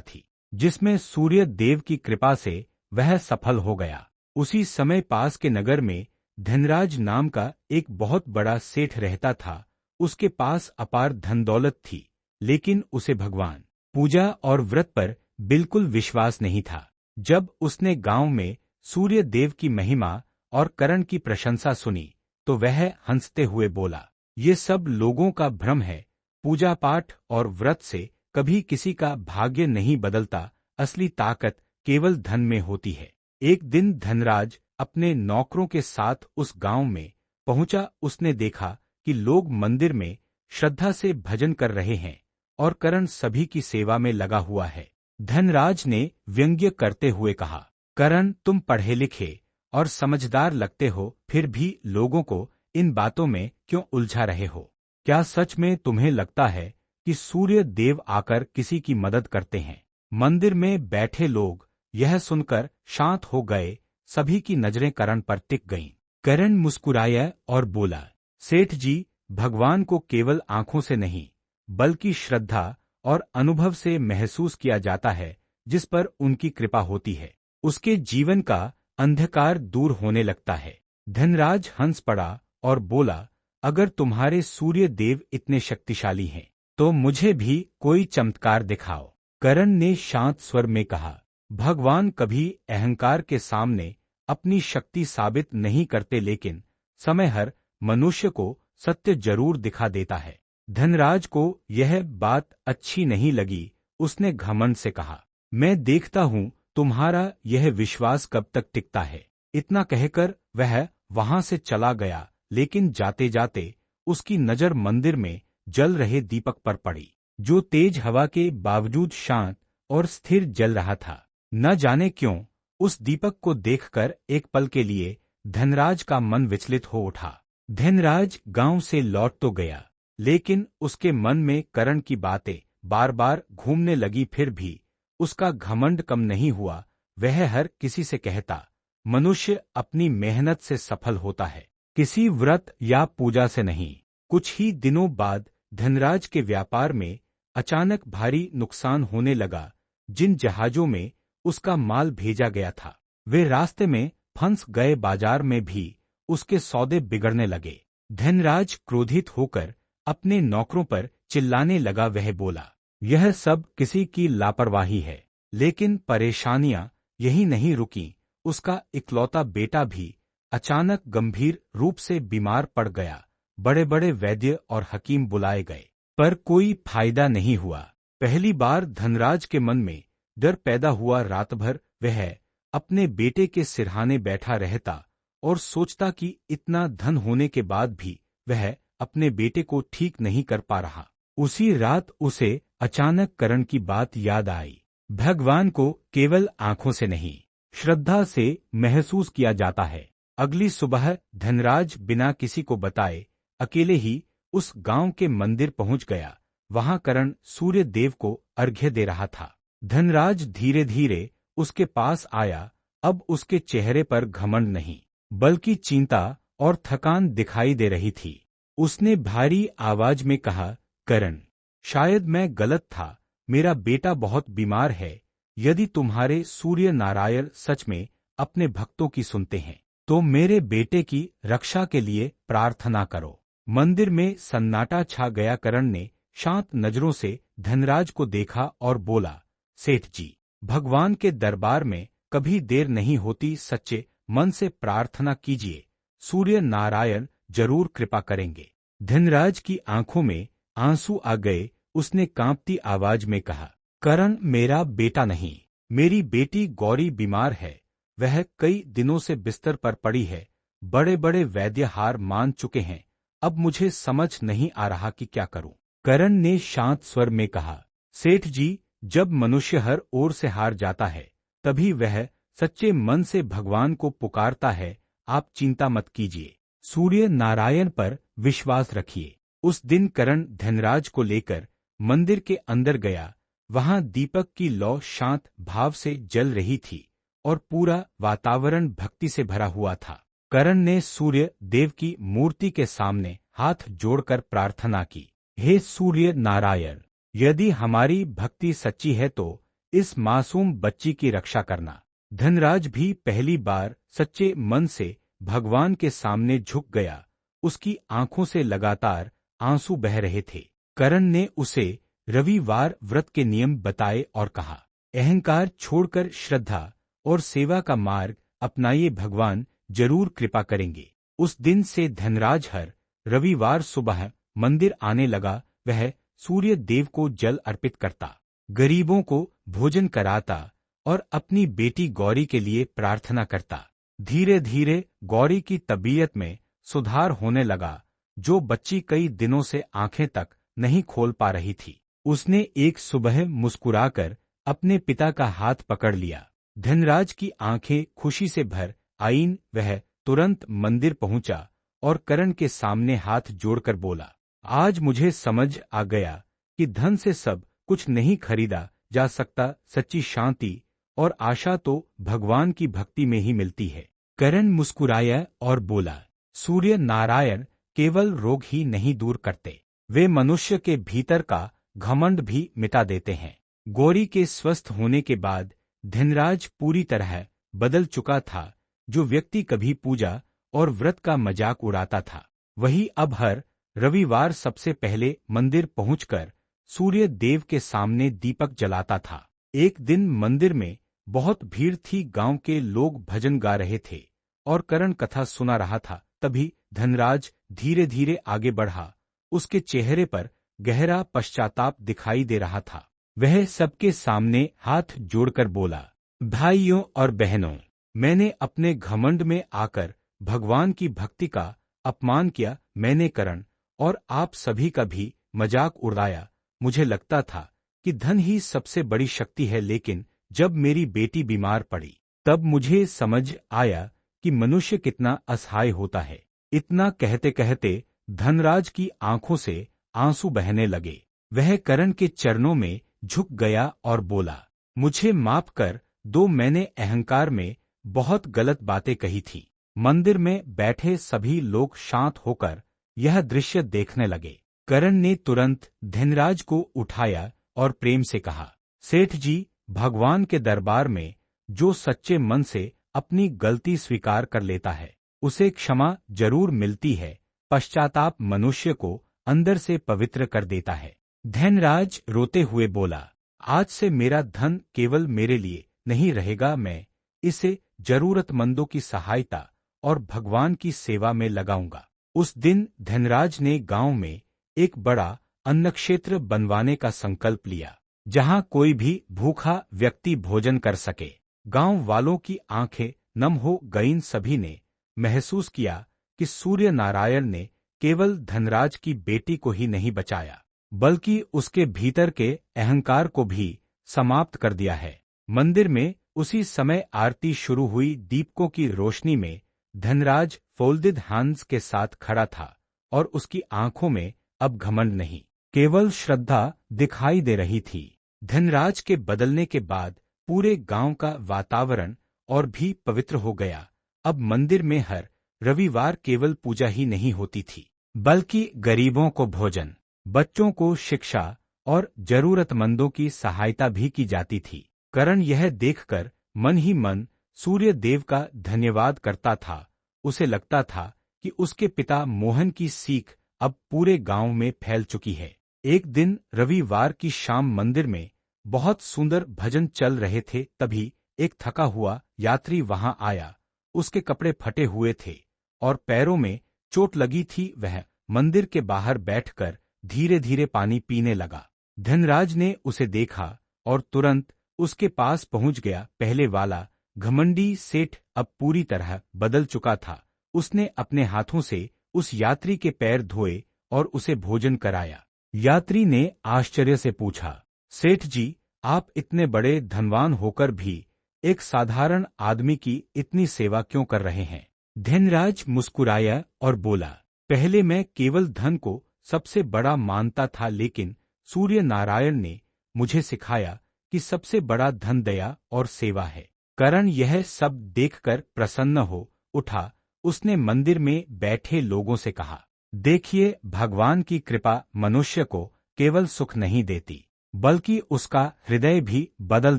थी, जिसमें सूर्य देव की कृपा से वह सफल हो गया। उसी समय पास के नगर में धनराज नाम का एक बहुत बड़ा सेठ रहता था। उसके पास अपार धन दौलत थी, लेकिन उसे भगवान, पूजा और व्रत पर बिल्कुल विश्वास नहीं था। जब उसने गांव में सूर्य देव की महिमा और करण की प्रशंसा सुनी, तो वह हंसते हुए बोला, ये सब लोगों का भ्रम है। पूजा पाठ और व्रत से कभी किसी का भाग्य नहीं बदलता। असली ताकत केवल धन में होती है। एक दिन धनराज अपने नौकरों के साथ उस गांव में पहुंचा। उसने देखा कि लोग मंदिर में श्रद्धा से भजन कर रहे हैं और करण सभी की सेवा में लगा हुआ है। धनराज ने व्यंग्य करते हुए कहा, करण, तुम पढ़े लिखे और समझदार लगते हो, फिर भी लोगों को इन बातों में क्यों उलझा रहे हो? क्या सच में तुम्हें लगता है कि सूर्य देव आकर किसी की मदद करते हैं? मंदिर में बैठे लोग यह सुनकर शांत हो गए। सभी की नजरें करण पर टिक गईं। करण मुस्कुराया और बोला, सेठ जी, भगवान को केवल आंखों से नहीं बल्कि श्रद्धा और अनुभव से महसूस किया जाता है। जिस पर उनकी कृपा होती है, उसके जीवन का अंधकार दूर होने लगता है। धनराज हंस पड़ा और बोला, अगर तुम्हारे सूर्य देव इतने शक्तिशाली हैं, तो मुझे भी कोई चमत्कार दिखाओ। करण ने शांत स्वर में कहा, भगवान कभी अहंकार के सामने अपनी शक्ति साबित नहीं करते, लेकिन समय हर मनुष्य को सत्य जरूर दिखा देता है। धनराज को यह बात अच्छी नहीं लगी। उसने घमंड से कहा, मैं देखता हूँ तुम्हारा यह विश्वास कब तक टिकता है। इतना कहकर वह वहां से चला गया, लेकिन जाते जाते उसकी नजर मंदिर में जल रहे दीपक पर पड़ी, जो तेज हवा के बावजूद शांत और स्थिर जल रहा था। न जाने क्यों उस दीपक को देखकर एक पल के लिए धनराज का मन विचलित हो उठा। धनराज गांव से लौट तो गया, लेकिन उसके मन में करण की बातें बार बार घूमने लगी। फिर भी उसका घमंड कम नहीं हुआ। वह हर किसी से कहता, मनुष्य अपनी मेहनत से सफल होता है, किसी व्रत या पूजा से नहीं। कुछ ही दिनों बाद धनराज के व्यापार में अचानक भारी नुकसान होने लगा। जिन जहाजों में उसका माल भेजा गया था वे रास्ते में फंस गए। बाजार में भी उसके सौदे बिगड़ने लगे। धनराज क्रोधित होकर अपने नौकरों पर चिल्लाने लगा। वह बोला, यह सब किसी की लापरवाही है। लेकिन परेशानियां यही नहीं रुकीं। उसका इकलौता बेटा भी अचानक गंभीर रूप से बीमार पड़ गया। बड़े बड़े वैद्य और हकीम बुलाए गए, पर कोई फायदा नहीं हुआ। पहली बार धनराज के मन में डर पैदा हुआ। रात भर वह अपने बेटे के सिरहाने बैठा रहता और सोचता कि इतना धन होने के बाद भी वह अपने बेटे को ठीक नहीं कर पा रहा। उसी रात उसे अचानक करण की बात याद आई। भगवान को केवल आंखों से नहीं, श्रद्धा से महसूस किया जाता है। अगली सुबह धनराज बिना किसी को बताए अकेले ही उस गांव के मंदिर पहुंच गया। वहां करण सूर्य देव को अर्घ्य दे रहा था। धनराज धीरे धीरे उसके पास आया। अब उसके चेहरे पर घमंड नहीं, बल्कि चिंता और थकान दिखाई दे रही थी। उसने भारी आवाज में कहा, करण, शायद मैं गलत था। मेरा बेटा बहुत बीमार है। यदि तुम्हारे सूर्य नारायण सच में अपने भक्तों की सुनते हैं तो मेरे बेटे की रक्षा के लिए प्रार्थना करो। मंदिर में सन्नाटा छा गया। करण ने शांत नजरों से धनराज को देखा और बोला, सेठ जी, भगवान के दरबार में कभी देर नहीं होती। सच्चे मन से प्रार्थना कीजिए, सूर्य नारायण जरूर कृपा करेंगे। धनराज की आंखों में आंसू आ गए। उसने कांपती आवाज में कहा, करण मेरा बेटा नहीं, मेरी बेटी गौरी बीमार है। वह कई दिनों से बिस्तर पर पड़ी है। बड़े बड़े वैद्य हार मान चुके हैं। अब मुझे समझ नहीं आ रहा कि क्या करूं। करण ने शांत स्वर में कहा, सेठ जी, जब मनुष्य हर ओर से हार जाता है तभी वह सच्चे मन से भगवान को पुकारता है। आप चिंता मत कीजिए, सूर्य नारायण पर विश्वास रखिए। उस दिन करण धनराज को लेकर मंदिर के अंदर गया। वहां दीपक की लौ शांत भाव से जल रही थी और पूरा वातावरण भक्ति से भरा हुआ था। करण ने सूर्य देव की मूर्ति के सामने हाथ जोड़कर प्रार्थना की, हे सूर्य नारायण, यदि हमारी भक्ति सच्ची है तो इस मासूम बच्ची की रक्षा करना। धनराज भी पहली बार सच्चे मन से भगवान के सामने झुक गया। उसकी आंखों से लगातार आंसू बह रहे थे। करण ने उसे रविवार व्रत के नियम बताए और कहा, अहंकार छोड़कर श्रद्धा और सेवा का मार्ग अपनाइए, भगवान जरूर कृपा करेंगे। उस दिन से धनराज हर रविवार सुबह मंदिर आने लगा। वह सूर्य देव को जल अर्पित करता, गरीबों को भोजन कराता और अपनी बेटी गौरी के लिए प्रार्थना करता। धीरे धीरे गौरी की तबीयत में सुधार होने लगा। जो बच्ची कई दिनों से आंखें तक नहीं खोल पा रही थी, उसने एक सुबह मुस्कुराकर अपने पिता का हाथ पकड़ लिया। धनराज की आंखें खुशी से भर आईं। वह तुरंत मंदिर पहुंचा और करण के सामने हाथ जोड़कर बोला, आज मुझे समझ आ गया कि धन से सब कुछ नहीं खरीदा जा सकता। सच्ची शांति और आशा तो भगवान की भक्ति में ही मिलती है। करण मुस्कुराया और बोला, सूर्य नारायण केवल रोग ही नहीं दूर करते, वे मनुष्य के भीतर का घमंड भी मिटा देते हैं। गौरी के स्वस्थ होने के बाद धनराज पूरी तरह बदल चुका था। जो व्यक्ति कभी पूजा और व्रत का मजाक उड़ाता था, वही अब हर रविवार सबसे पहले मंदिर पहुंचकर सूर्य देव के सामने दीपक जलाता था। एक दिन मंदिर में बहुत भीड़ थी। गांव के लोग भजन गा रहे थे और करण कथा सुना रहा था। तभी धनराज धीरे धीरे आगे बढ़ा। उसके चेहरे पर गहरा पश्चाताप दिखाई दे रहा था। वह सबके सामने हाथ जोड़कर बोला, भाइयों और बहनों, मैंने अपने घमंड में आकर भगवान की भक्ति का अपमान किया। मैंने करण और आप सभी का भी मजाक उड़ाया। मुझे लगता था कि धन ही सबसे बड़ी शक्ति है, लेकिन जब मेरी बेटी बीमार पड़ी तब मुझे समझ आया कि मनुष्य कितना असहाय होता है। इतना कहते कहते धनराज की आंखों से आंसू बहने लगे। वह करण के चरणों में झुक गया और बोला, मुझे माफ कर दो, मैंने अहंकार में बहुत गलत बातें कही थी। मंदिर में बैठे सभी लोग शांत होकर यह दृश्य देखने लगे। करण ने तुरंत धनराज को उठाया और प्रेम से कहा, सेठ जी, भगवान के दरबार में जो सच्चे मन से अपनी गलती स्वीकार कर लेता है उसे क्षमा जरूर मिलती है। पश्चाताप मनुष्य को अंदर से पवित्र कर देता है। धनराज रोते हुए बोला, आज से मेरा धन केवल मेरे लिए नहीं रहेगा, मैं इसे जरूरतमंदों की सहायता और भगवान की सेवा में लगाऊंगा। उस दिन धनराज ने गांव में एक बड़ा अन्न क्षेत्र बनवाने का संकल्प लिया, जहां कोई भी भूखा व्यक्ति भोजन कर सके। गांव वालों की आंखें नम हो गईं। सभी ने महसूस किया कि सूर्य नारायण ने केवल धनराज की बेटी को ही नहीं बचाया, बल्कि उसके भीतर के अहंकार को भी समाप्त कर दिया है। मंदिर में उसी समय आरती शुरू हुई। दीपकों की रोशनी में धनराज फोल्डेड हैंड्स के साथ खड़ा था और उसकी आंखों में अब घमंड नहीं, केवल श्रद्धा दिखाई दे रही थी। धनराज के बदलने के बाद पूरे गांव का वातावरण और भी पवित्र हो गया। अब मंदिर में हर रविवार केवल पूजा ही नहीं होती थी, बल्कि गरीबों को भोजन, बच्चों को शिक्षा और जरूरतमंदों की सहायता भी की जाती थी। करण यह देखकर मन ही मन सूर्य देव का धन्यवाद करता था। उसे लगता था कि उसके पिता मोहन की सीख अब पूरे गांव में फैल चुकी है। एक दिन रविवार की शाम मंदिर में बहुत सुंदर भजन चल रहे थे। तभी एक थका हुआ यात्री वहां आया। उसके कपड़े फटे हुए थे और पैरों में चोट लगी थी। वह मंदिर के बाहर बैठकर धीरे धीरे पानी पीने लगा। धनराज ने उसे देखा और तुरंत उसके पास पहुंच गया। पहले वाला घमंडी सेठ अब पूरी तरह बदल चुका था। उसने अपने हाथों से उस यात्री के पैर धोए और उसे भोजन कराया। यात्री ने आश्चर्य से पूछा, सेठ जी, आप इतने बड़े धनवान होकर भी एक साधारण आदमी की इतनी सेवा क्यों कर रहे हैं? धनराज मुस्कुराया और बोला, पहले मैं केवल धन को सबसे बड़ा मानता था, लेकिन सूर्य नारायण ने मुझे सिखाया कि सबसे बड़ा धन दया और सेवा है। करण यह सब देखकर प्रसन्न हो उठा। उसने मंदिर में बैठे लोगों से कहा, देखिए, भगवान की कृपा मनुष्य को केवल सुख नहीं देती, बल्कि उसका हृदय भी बदल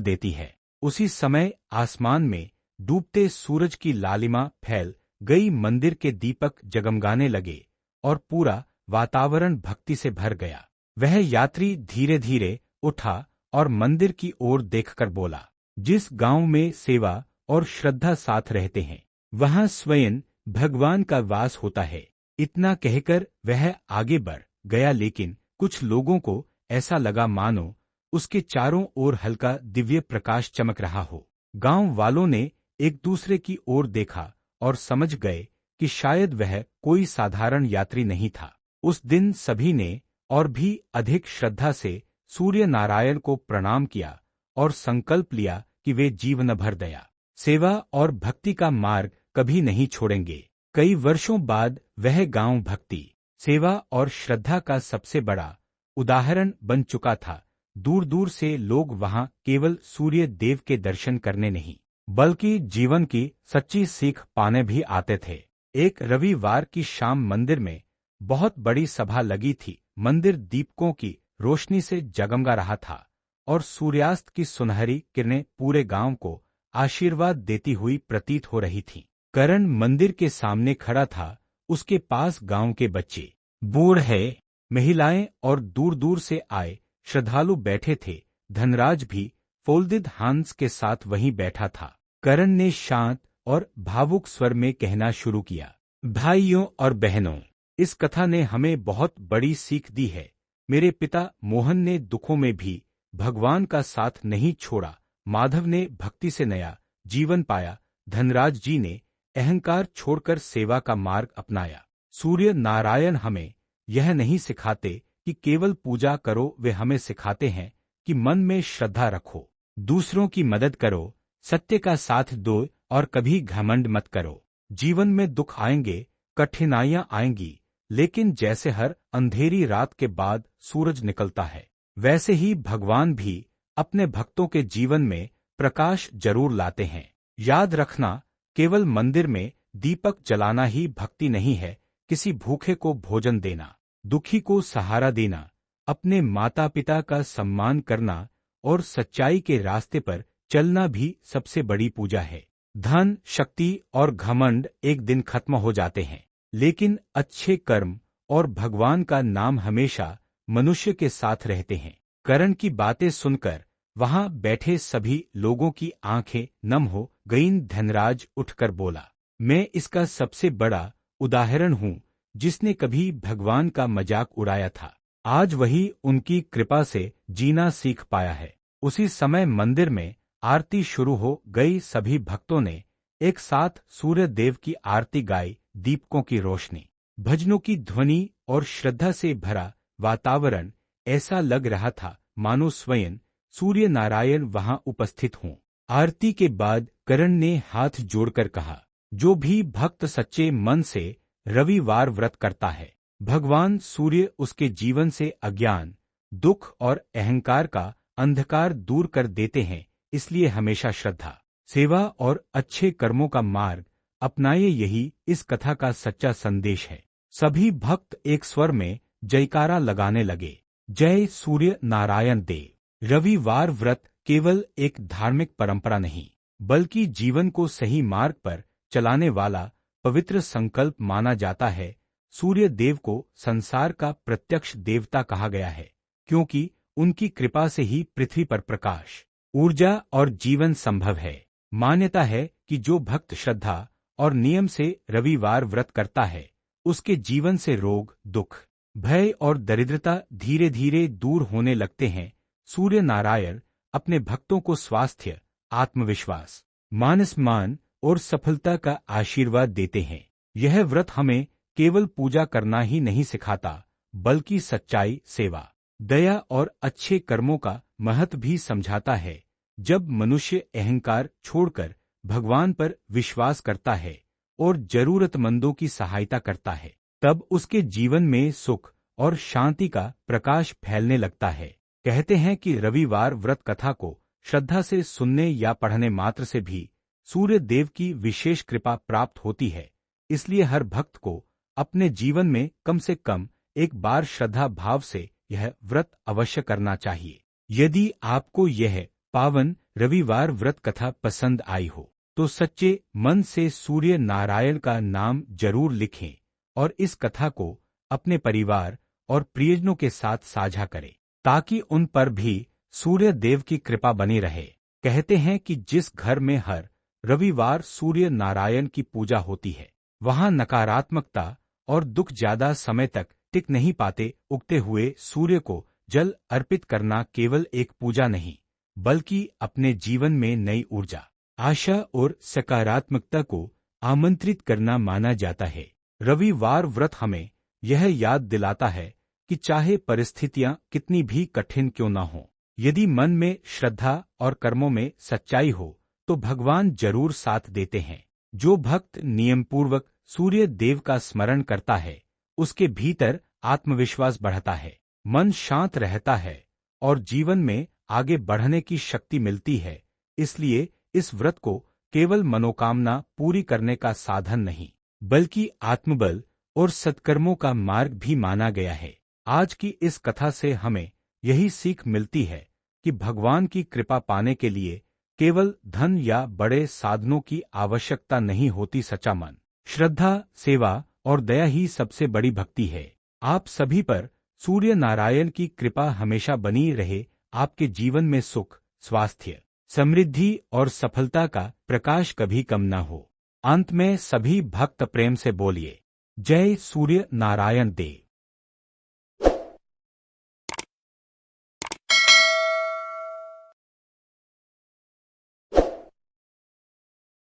देती है। उसी समय आसमान में डूबते सूरज की लालिमा फैल गई। मंदिर के दीपक जगमगाने लगे और पूरा वातावरण भक्ति से भर गया। वह यात्री धीरे धीरे उठा और मंदिर की ओर देखकर बोला, जिस गांव में सेवा और श्रद्धा साथ रहते हैं, वहां स्वयं भगवान का वास होता है। इतना कहकर वह आगे बढ़ गया, लेकिन कुछ लोगों को ऐसा लगा मानो उसके चारों ओर हल्का दिव्य प्रकाश चमक रहा हो। गांव वालों ने एक दूसरे की ओर देखा और समझ गए कि शायद वह कोई साधारण यात्री नहीं था। उस दिन सभी ने और भी अधिक श्रद्धा से सूर्य नारायण को प्रणाम किया और संकल्प लिया कि वे जीवन भर दया, सेवा और भक्ति का मार्ग कभी नहीं छोड़ेंगे। कई वर्षों बाद वह गांव भक्ति, सेवा और श्रद्धा का सबसे बड़ा उदाहरण बन चुका था। दूर दूर से लोग वहां केवल सूर्य देव के दर्शन करने नहीं, बल्कि जीवन की सच्ची सीख पाने भी आते थे। एक रविवार की शाम मंदिर में बहुत बड़ी सभा लगी थी। मंदिर दीपकों की रोशनी से जगमगा रहा था और सूर्यास्त की सुनहरी किरणें पूरे गांव को आशीर्वाद देती हुई प्रतीत हो रही थीं। करण मंदिर के सामने खड़ा था। उसके पास गांव के बच्चे, बूढ़े, महिलाएं और दूर दूर से आए श्रद्धालु बैठे थे। धनराज भी फोल्डेड हैंड्स के साथ वहीं बैठा था। करण ने शांत और भावुक स्वर में कहना शुरू किया, भाइयों और बहनों, इस कथा ने हमें बहुत बड़ी सीख दी है। मेरे पिता मोहन ने दुखों में भी भगवान का साथ नहीं छोड़ा। माधव ने भक्ति से नया जीवन पाया। धनराज जी ने अहंकार छोड़कर सेवा का मार्ग अपनाया। सूर्य नारायण हमें यह नहीं सिखाते कि केवल पूजा करो, वे हमें सिखाते हैं कि मन में श्रद्धा रखो, दूसरों की मदद करो, सत्य का साथ दो और कभी घमंड मत करो। जीवन में दुख आएंगे, कठिनाइयां आएंगी, लेकिन जैसे हर अंधेरी रात के बाद सूरज निकलता है, वैसे ही भगवान भी अपने भक्तों के जीवन में प्रकाश जरूर लाते हैं। याद रखना, केवल मंदिर में दीपक जलाना ही भक्ति नहीं है, किसी भूखे को भोजन देना, दुखी को सहारा देना, अपने माता पिता का सम्मान करना और सच्चाई के रास्ते पर चलना भी सबसे बड़ी पूजा है। धन, शक्ति और घमंड एक दिन खत्म हो जाते हैं, लेकिन अच्छे कर्म और भगवान का नाम हमेशा मनुष्य के साथ रहते हैं। करण की बातें सुनकर वहां बैठे सभी लोगों की आंखें नम हो गईं। धनराज उठकर बोला, मैं इसका सबसे बड़ा उदाहरण हूं जिसने कभी भगवान का मजाक उड़ाया था। आज वही उनकी कृपा से जीना सीख पाया है। उसी समय मंदिर में आरती शुरू हो गई। सभी भक्तों ने एक साथ सूर्य देव की आरती गाई। दीपकों की रोशनी, भजनों की ध्वनि और श्रद्धा से भरा वातावरण, ऐसा लग रहा था मानो स्वयं सूर्य नारायण वहां उपस्थित हों। आरती के बाद करण ने हाथ जोड़कर कहा, जो भी भक्त सच्चे मन से रविवार व्रत करता है, भगवान सूर्य उसके जीवन से अज्ञान, दुख और अहंकार का अंधकार दूर कर देते हैं। इसलिए हमेशा श्रद्धा, सेवा और अच्छे कर्मों का मार्ग अपनाइए। यही इस कथा का सच्चा संदेश है। सभी भक्त एक स्वर में जयकारा लगाने लगे, जय सूर्य नारायण देव। रविवार व्रत केवल एक धार्मिक परंपरा नहीं, बल्कि जीवन को सही मार्ग पर चलाने वाला पवित्र संकल्प माना जाता है। सूर्य देव को संसार का प्रत्यक्ष देवता कहा गया है, क्योंकि उनकी कृपा से ही पृथ्वी पर प्रकाश, ऊर्जा और जीवन संभव है। मान्यता है कि जो भक्त श्रद्धा और नियम से रविवार व्रत करता है, उसके जीवन से रोग, दुख, भय और दरिद्रता धीरे धीरे दूर होने लगते हैं। सूर्य नारायण अपने भक्तों को स्वास्थ्य, आत्मविश्वास, मान सम्मान और सफलता का आशीर्वाद देते हैं। यह व्रत हमें केवल पूजा करना ही नहीं सिखाता, बल्कि सच्चाई, सेवा, दया और अच्छे कर्मों का महत्व भी समझाता है। जब मनुष्य अहंकार छोड़कर भगवान पर विश्वास करता है और जरूरतमंदों की सहायता करता है, तब उसके जीवन में सुख और शांति का प्रकाश फैलने लगता है। कहते हैं कि रविवार व्रत कथा को श्रद्धा से सुनने या पढ़ने मात्र से भी सूर्य देव की विशेष कृपा प्राप्त होती है। इसलिए हर भक्त को अपने जीवन में कम से कम एक बार श्रद्धा भाव से यह व्रत अवश्य करना चाहिए। यदि आपको यह पावन रविवार व्रत कथा पसंद आई हो, तो सच्चे मन से सूर्य नारायण का नाम जरूर लिखें और इस कथा को अपने परिवार और प्रियजनों के साथ साझा करें, ताकि उन पर भी सूर्य देव की कृपा बनी रहे। कहते हैं कि जिस घर में हर रविवार सूर्य नारायण की पूजा होती है, वहां नकारात्मकता और दुख ज्यादा समय तक टिक नहीं पाते। उगते हुए सूर्य को जल अर्पित करना केवल एक पूजा नहीं, बल्कि अपने जीवन में नई ऊर्जा, आशा और सकारात्मकता को आमंत्रित करना माना जाता है। रविवार व्रत हमें यह याद दिलाता है कि चाहे परिस्थितियां कितनी भी कठिन क्यों न हों, यदि मन में श्रद्धा और कर्मों में सच्चाई हो, तो भगवान जरूर साथ देते हैं। जो भक्त नियमपूर्वक सूर्य देव का स्मरण करता है, उसके भीतर आत्मविश्वास बढ़ता है, मन शांत रहता है और जीवन में आगे बढ़ने की शक्ति मिलती है। इसलिए इस व्रत को केवल मनोकामना पूरी करने का साधन नहीं, बल्कि आत्मबल और सत्कर्मों का मार्ग भी माना गया है। आज की इस कथा से हमें यही सीख मिलती है कि भगवान की कृपा पाने के लिए केवल धन या बड़े साधनों की आवश्यकता नहीं होती। सच्चा मन, श्रद्धा, सेवा और दया ही सबसे बड़ी भक्ति है। आप सभी पर सूर्य नारायण की कृपा हमेशा बनी रहे। आपके जीवन में सुख, स्वास्थ्य, समृद्धि और सफलता का प्रकाश कभी कम न हो। अंत में सभी भक्त प्रेम से बोलिए, जय सूर्य नारायण देव।